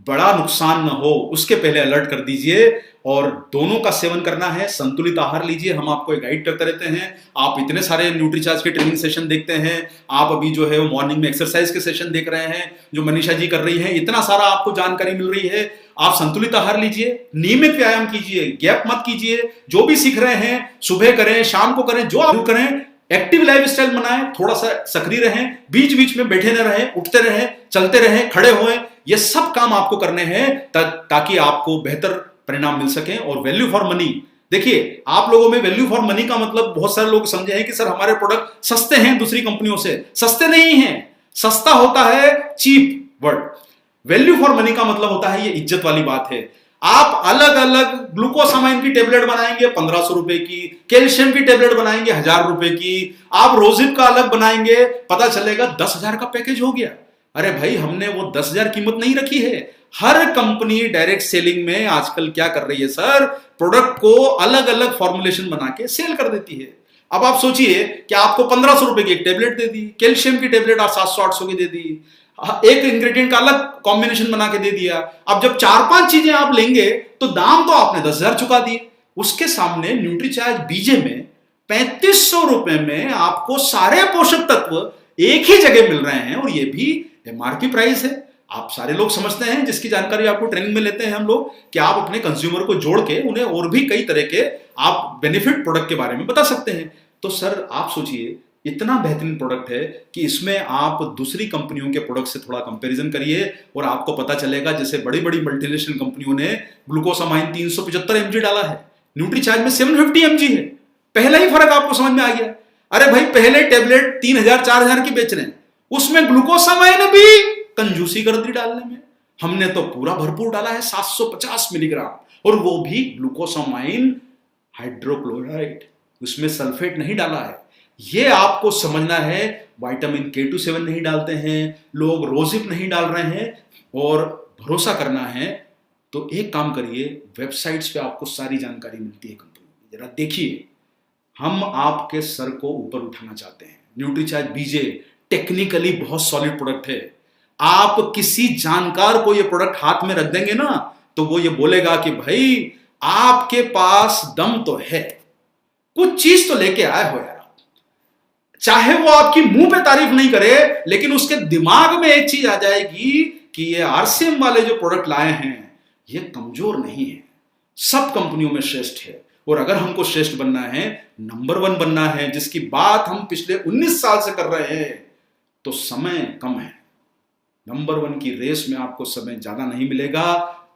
बड़ा नुकसान न हो उसके पहले अलर्ट कर दीजिए। और दोनों का सेवन करना है, संतुलित आहार लीजिए। हम आपको गाइड करते रहते हैं। आप इतने सारे न्यूट्रीचार्ज के ट्रेनिंग सेशन देखते हैं, आप अभी जो है मॉर्निंग में एक्सरसाइज के सेशन देख रहे हैं जो मनीषा जी कर रही हैं, इतना सारा आपको जानकारी मिल रही है। आप संतुलित आहार लीजिए, नियमित व्यायाम कीजिए, गैप मत कीजिए। जो भी सीख रहे हैं सुबह करें, शाम को करें, जो आप करें, एक्टिव लाइफस्टाइल बनाएं, थोड़ा सा सक्रिय रहें, बीच बीच में बैठे न रहें, उठते रहें, चलते रहें, खड़े हुए। ये सब काम आपको करने हैं ताकि आपको बेहतर परिणाम मिल सके। और वैल्यू फॉर मनी, देखिए आप लोगों में वैल्यू फॉर मनी का मतलब बहुत सारे लोग समझे हैं कि सर हमारे प्रोडक्ट सस्ते हैं दूसरी कंपनियों से। सस्ते नहीं हैं, सस्ता होता है cheap word. Value for money का मतलब होता है ये इज्जत वाली बात है। आप अलग अलग ग्लूकोसामाइन की टेबलेट बनाएंगे 1500 रुपए की, कैल्शियम की टेबलेट बनाएंगे 1000 रुपए की, आप रोजिप का अलग बनाएंगे, पता चलेगा 10,000 का पैकेज हो गया। अरे भाई हमने वो 10,000 कीमत नहीं रखी है। हर कंपनी डायरेक्ट सेलिंग में आजकल क्या कर रही है सर, प्रोडक्ट को अलग अलग फॉर्मुलेशन बना के सेल कर देती है। अब आप सोचिए कि आपको 1500 रुपए की एक टेबलेट दे दी, कैल्शियम की टेबलेट 700-800 की दे दी, एक इंग्रेडिएंट का अलग कॉम्बिनेशन बना के दे दिया। अब जब 4-5 चीजें आप लेंगे तो दाम तो आपने 10,000 चुका दिए। उसके सामने न्यूट्रीचार्ज बीजे में 3500 रुपए में आपको सारे पोषक तत्व एक ही जगह मिल रहे हैं और ये भी एमआरपी प्राइस है। आप सारे लोग समझते हैं, जिसकी जानकारी आपको ट्रेनिंग में लेते हैं हम लोग, कि आप अपने कंज्यूमर को जोड़ के उन्हें और भी कई तरह के आप बेनिफिट प्रोडक्ट के बारे में बता सकते हैं। तो सर आप सोचिए, इतना बेहतरीन प्रोडक्ट है कि इसमें आप दूसरी कंपनियों के प्रोडक्ट से थोड़ा कंपैरिजन करिए और आपको पता चलेगा। जैसे बड़ी बड़ी मल्टीनेशनल कंपनियों ने ग्लूकोसामाइन 375 mg डाला है, न्यूट्रीचार्ज में 750 mg है। पहला ही फर्क आपको समझ में आ गया। अरे भाई पहले टेबलेट 3,000-4,000 की बेच रहे हैं, उसमें ग्लूकोसामाइन भी कंजूसी कर दी डालने में। हमने तो पूरा भरपूर डाला है 750 मिलीग्राम, और वो भी ग्लूकोसामाइन हाइड्रोक्लोराइड, उसमें सल्फेट नहीं डाला है। ये आपको समझना है। विटामिन K27 नहीं डालते हैं लोग, रोजिप नहीं डाल रहे हैं, और भरोसा करना है तो एक काम करिए, वेबसाइट्स पे आपको सारी जानकारी मिलती है कंपनी की, जरा देखिए। हम आपके सर को ऊपर उठाना चाहते हैं। न्यूट्रीचार्ज बीजे टेक्निकली बहुत सॉलिड प्रोडक्ट है। आप किसी जानकार को ये प्रोडक्ट हाथ में रख देंगे ना, तो वो ये बोलेगा कि भाई आपके पास दम तो है, कुछ चीज तो लेके आए हो यार। चाहे वो आपकी मुंह पे तारीफ नहीं करे, लेकिन उसके दिमाग में एक चीज आ जाएगी कि ये आरसीएम वाले जो प्रोडक्ट लाए हैं ये कमजोर नहीं है, सब कंपनियों में श्रेष्ठ है। और अगर हमको श्रेष्ठ बनना है, नंबर 1 बनना है, जिसकी बात हम पिछले 19 साल से कर रहे हैं, तो समय कम है। नंबर 1 की रेस में आपको समय ज्यादा नहीं मिलेगा।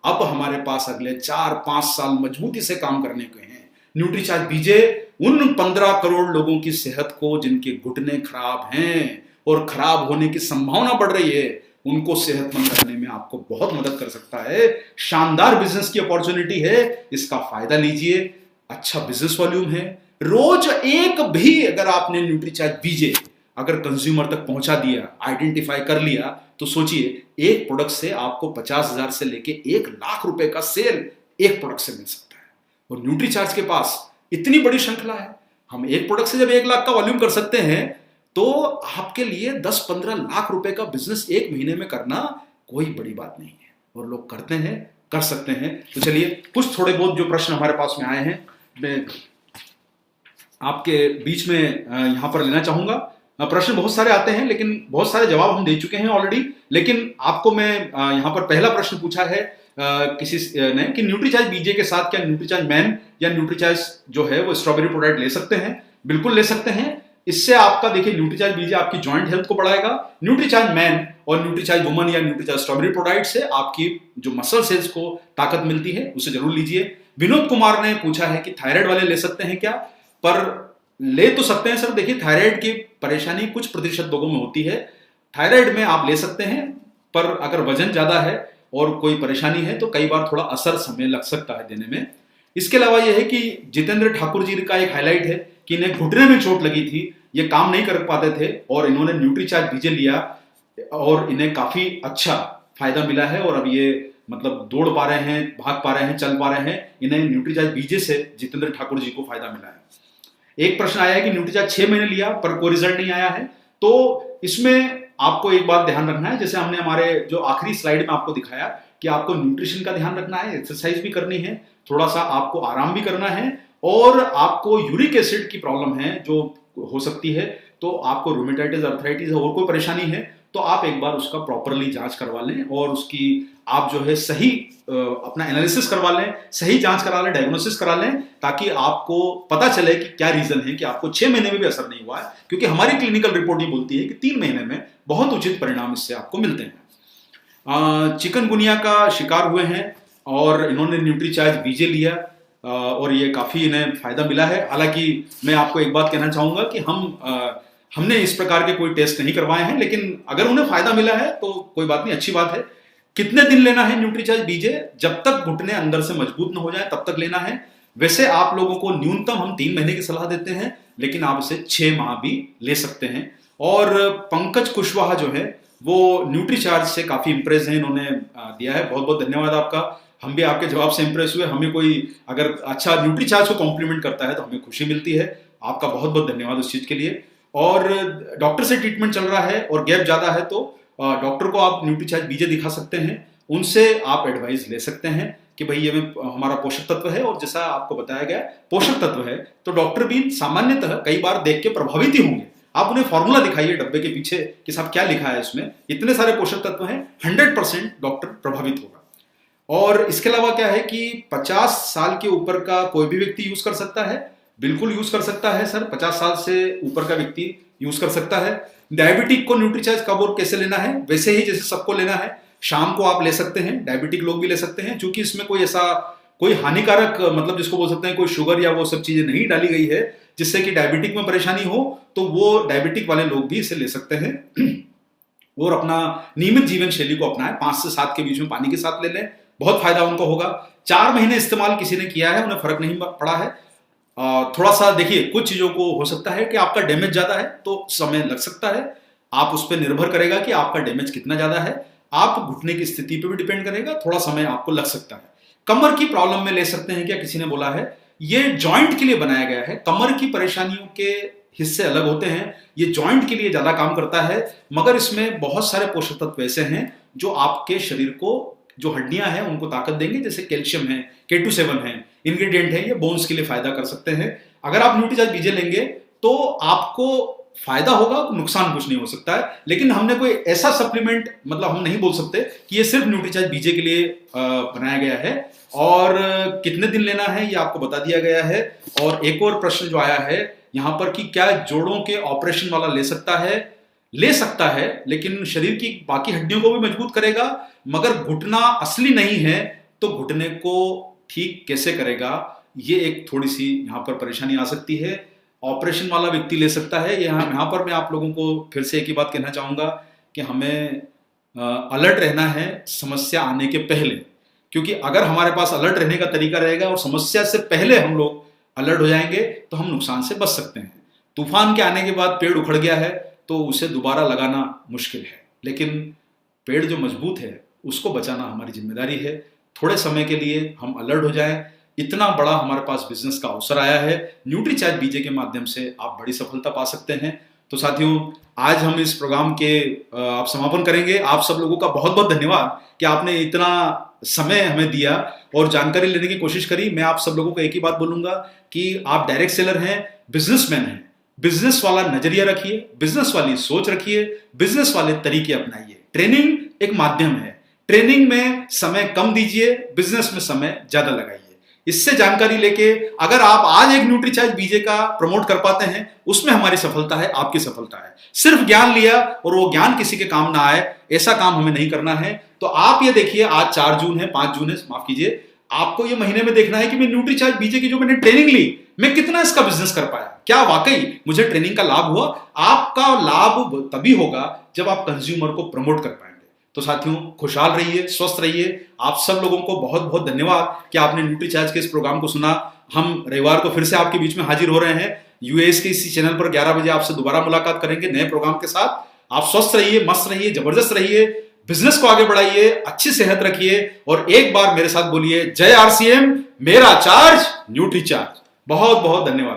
अब हमारे पास अगले 4-5 साल मजबूती से काम करने के हैं। न्यूट्रीचार्ज बीजे उन 15 करोड़ लोगों की सेहत को, जिनके घुटने खराब हैं और खराब होने की संभावना बढ़ रही है, उनको सेहतमंद रखने में आपको बहुत मदद कर सकता है। शानदार बिजनेस की अपॉर्चुनिटी है, इसका फायदा लीजिए। अच्छा बिजनेस वॉल्यूम है। रोज एक भी अगर आपने न्यूट्रीचार्ज बीजे अगर कंज्यूमर तक पहुंचा दिया, आइडेंटिफाई कर लिया, तो सोचिए एक प्रोडक्ट से आपको 50,000 से लेके 1,00,000 रुपए का सेल एक प्रोडक्ट से मिल सकता है। और न्यूट्रीचार्ज के पास इतनी बड़ी श्रृंखला है। हम एक प्रोडक्ट से जब 1,00,000 का वॉल्यूम कर सकते हैं, तो आपके लिए 10-15 लाख रुपए का बिजनेस एक महीने में करना कोई बड़ी बात नहीं है, और लोग करते हैं, कर सकते हैं। तो चलिए कुछ थोड़े बहुत जो प्रश्न हमारे पास में आए हैं, मैं आपके बीच में यहां पर लेना चाहूंगा। प्रश्न बहुत सारे आते हैं, लेकिन बहुत सारे जवाब हम दे चुके हैं ऑलरेडी। लेकिन आपको मैं यहां पर पहला प्रश्न पूछा है किसी ने कि न्यूट्रीचार्ज बीजे के साथ क्या न्यूट्रीचार्ज मैन या न्यूट्रीचार्ज जो है वो स्ट्रॉबेरी प्रोडक्ट ले सकते हैं? बिल्कुल ले सकते हैं। इससे आपका देखिए न्यूट्रीचार्ज बीजे आपकी जॉइंट हेल्थ को बढ़ाएगा। न्यूट्रीचार्ज मैन और न्यूट्रीचार्ज वुमन या न्यूट्रीचार्ज स्ट्रॉबेरी प्रोडक्ट से आपकी जो मसल सेल्स को ताकत मिलती है, उसे जरूर लीजिए। विनोद कुमार ने पूछा है कि थायराइड वाले ले सकते हैं क्या? पर ले तो सकते हैं सर। देखिए थायराइड की परेशानी कुछ प्रतिशत लोगों में होती है। थायराइड में आप ले सकते हैं, पर अगर वजन ज्यादा है और कोई परेशानी है तो कई बार थोड़ा असर समय लग सकता है देने में। इसके अलावा यह है कि जितेंद्र ठाकुर जी का एक हाईलाइट है कि इन्हें घुटने में चोट लगी थी, ये काम नहीं कर पाते थे, और इन्होंने न्यूट्रीचार्ज बीजे लिया और इन्हें काफी अच्छा फायदा मिला है, और अब ये मतलब दौड़ पा रहे हैं, भाग पा रहे हैं, चल पा रहे हैं। इन्हें न्यूट्रीचार्ज बीजे से जितेंद्र ठाकुर जी को फायदा मिला है। एक प्रश्न आया है कि न्यूट्रीचार्ज 6 महीने लिया पर कोई रिजल्ट नहीं आया है। तो इसमें आपको एक बात ध्यान रखना है, जैसे हमने हमारे जो आखिरी स्लाइड में आपको दिखाया कि आपको न्यूट्रिशन का ध्यान रखना है, एक्सरसाइज भी करनी है, थोड़ा सा आपको आराम भी करना है, और आपको यूरिक एसिड की प्रॉब्लम है जो हो सकती है, तो आपको रूमेटाइटिस, अर्थराइटिस और कोई परेशानी है तो आप एक बार उसका प्रॉपरली जांच करवा लें, और उसकी आप जो है सही अपना एनालिसिस करवा लें, सही जांच करा लें, डायग्नोसिस करा लें, ताकि आपको पता चले कि क्या रीजन है कि आपको 6 महीने में भी असर नहीं हुआ है। क्योंकि हमारी क्लिनिकल रिपोर्ट ये बोलती है कि 3 महीने में बहुत उचित परिणाम इससे आपको मिलते हैं। चिकनगुनिया का शिकार हुए हैं और इन्होंने न्यूट्रीचार्ज बीजे लिया, और ये काफी इन्हें फायदा मिला है। हालांकि मैं आपको एक बात कहना चाहूंगा कि हमने इस प्रकार के कोई टेस्ट नहीं करवाए हैं, लेकिन अगर उन्हें फायदा मिला है तो कोई बात नहीं, अच्छी बात है। कितने दिन लेना है न्यूट्रीचार्ज बीजे? जब तक घुटने अंदर से मजबूत न हो जाए तब तक लेना है। वैसे आप लोगों को न्यूनतम हम 3 महीने की सलाह देते हैं, लेकिन आप इसे 6 माह भी ले सकते हैं। और पंकज कुशवाहा जो है वो न्यूट्रीचार्ज से काफी इंप्रेस है, इन्होंने दिया है। बहुत बहुत धन्यवाद आपका। हम भी आपके जवाब से इंप्रेस हुए। हमें कोई अगर अच्छा न्यूट्रीचार्ज को कॉम्प्लीमेंट करता है तो हमें खुशी मिलती है। आपका बहुत बहुत धन्यवाद उस चीज के लिए। और डॉक्टर से ट्रीटमेंट चल रहा है और गैप ज्यादा है तो डॉक्टर को आप न्यूट्रीचार्ज बीजे दिखा सकते हैं, उनसे आप एडवाइस ले सकते हैं कि भाई ये हमारा पोषक तत्व है, और जैसा आपको बताया गया पोषक तत्व है, तो डॉक्टर भी सामान्यतः कई बार देख के प्रभावित ही होंगे। आप उन्हें फॉर्मूला दिखाइए डब्बे के पीछे कि साहब क्या लिखा है इसमें, इतने सारे पोषक तत्व हैं, 100% डॉक्टर प्रभावित होगा। और इसके अलावा क्या है कि 50 साल के ऊपर का कोई भी व्यक्ति यूज कर सकता है, बिल्कुल यूज कर सकता है सर। 50 साल से ऊपर का व्यक्ति यूज कर सकता है। डायबिटिक को न्यूट्रीचार्ज कब और कैसे लेना है? वैसे ही जैसे सबको लेना है, शाम को आप ले सकते हैं, डायबिटिक लोग भी ले सकते हैं, क्योंकि इसमें कोई ऐसा कोई हानिकारक मतलब जिसको बोल सकते हैं कोई शुगर या वो सब चीजें नहीं डाली गई है जिससे कि डायबिटिक में परेशानी हो, तो वो डायबिटिक वाले लोग भी इसे ले सकते हैं। और अपना नियमित जीवन शैली को अपनाएं, 5 से 7 के बीच में पानी के साथ ले लें, बहुत फायदा उनको होगा। 4 महीने इस्तेमाल किसी ने किया है, उन्हें फर्क नहीं पड़ा है। थोड़ा सा देखिए, कुछ चीजों को हो सकता है कि आपका डैमेज ज्यादा है तो समय लग सकता है, आप उस पर निर्भर करेगा कि आपका डैमेज कितना ज्यादा है, आप घुटने की स्थिति पे भी डिपेंड करेगा, थोड़ा समय आपको लग सकता है। कमर की प्रॉब्लम में ले सकते हैं क्या, किसी ने बोला है, ये जॉइंट के लिए बनाया गया है। कमर की परेशानियों के हिस्से अलग होते हैं, ये जॉइंट के लिए ज्यादा काम करता है, मगर इसमें बहुत सारे पोषक तत्व ऐसे हैं जो आपके शरीर को, जो हड्डियां हैं उनको ताकत देंगे, जैसे कैल्शियम है, K27 है, इंग्रेडिएंट है, ये बोन्स के लिए फायदा कर सकते हैं। अगर आप न्यूट्रीचार्ज बीजे लेंगे तो आपको फायदा होगा, नुकसान कुछ नहीं हो सकता है। लेकिन हमने कोई ऐसा सप्लीमेंट, मतलब हम नहीं बोल सकते कि ये सिर्फ न्यूट्रीचार्ज बीजे के लिए बनाया गया है, और कितने दिन लेना है ये आपको बता दिया गया है। और एक और प्रश्न जो आया है यहां पर कि क्या जोड़ों के ऑपरेशन वाला ले सकता है, लेकिन शरीर की बाकी हड्डियों को भी मजबूत करेगा, मगर घुटना असली नहीं है तो घुटने को ठीक कैसे करेगा, ये एक थोड़ी सी यहां पर परेशानी आ सकती है। ऑपरेशन वाला व्यक्ति ले सकता है। यहाँ पर मैं आप लोगों को फिर से एक ही बात कहना चाहूंगा कि हमें अलर्ट रहना है समस्या आने के पहले, क्योंकि अगर हमारे पास अलर्ट रहने का तरीका रहेगा और समस्या से पहले हम लोग अलर्ट हो जाएंगे तो हम नुकसान से बच सकते हैं। तूफान के आने के बाद पेड़ उखड़ गया है तो उसे दोबारा लगाना मुश्किल है, लेकिन पेड़ जो मजबूत है उसको बचाना हमारी जिम्मेदारी है। थोड़े समय के लिए हम अलर्ट हो जाएं। इतना बड़ा हमारे पास बिजनेस का अवसर आया है, न्यूट्रीचार्ज बीजे के माध्यम से आप बड़ी सफलता पा सकते हैं। तो साथियों, आज हम इस प्रोग्राम के आप समापन करेंगे। आप सब लोगों का बहुत बहुत धन्यवाद कि आपने इतना समय हमें दिया और जानकारी लेने की कोशिश करी। मैं आप सब लोगों को एक ही बात बोलूंगा कि आप डायरेक्ट सेलर हैं, बिजनेसमैन हैं, बिजनेस वाला नजरिया रखिए, बिजनेस वाली सोच रखिए, बिजनेस वाले तरीके अपनाइए। ट्रेनिंग एक माध्यम है, ट्रेनिंग में समय कम दीजिए, बिजनेस में समय ज्यादा लगाइए। इससे जानकारी लेके अगर आप आज एक न्यूट्रीचार्ज बीजे का प्रमोट कर पाते हैं, उसमें हमारी सफलता है, आपकी सफलता है। सिर्फ ज्ञान लिया और वो ज्ञान किसी के काम ना आए, ऐसा काम हमें नहीं करना है। तो आप ये देखिए, आज 4 जून है, 5 जून है, माफ कीजिए, आपको ये महीने में देखना है कि मैं न्यूट्रीचार्ज बीजे की जो मैंने ट्रेनिंग ली, मैं कितना इसका बिजनेस कर पाया, क्या वाकई मुझे ट्रेनिंग का लाभ हुआ। आपका लाभ तभी होगा जब आप कंज्यूमर को प्रमोट कर पाएंगे। तो साथियों, खुशहाल रहिए, स्वस्थ रहिए। आप सब लोगों को बहुत बहुत धन्यवाद कि आपने न्यूट्रीचार्ज के इस प्रोग्राम को सुना। हम रविवार को फिर से आपके बीच में हाजिर हो रहे हैं यूएस के इसी चैनल पर 11 बजे आपसे दोबारा मुलाकात करेंगे नए प्रोग्राम के साथ। आप स्वस्थ रहिए, मस्त रहिए, जबरदस्त रहिए, बिजनेस को आगे बढ़ाइए, अच्छी सेहत रखिए और एक बार मेरे साथ बोलिए, जय आरसीएम, मेरा चार्ज न्यूट्रीचार्ज। बहुत बहुत धन्यवाद।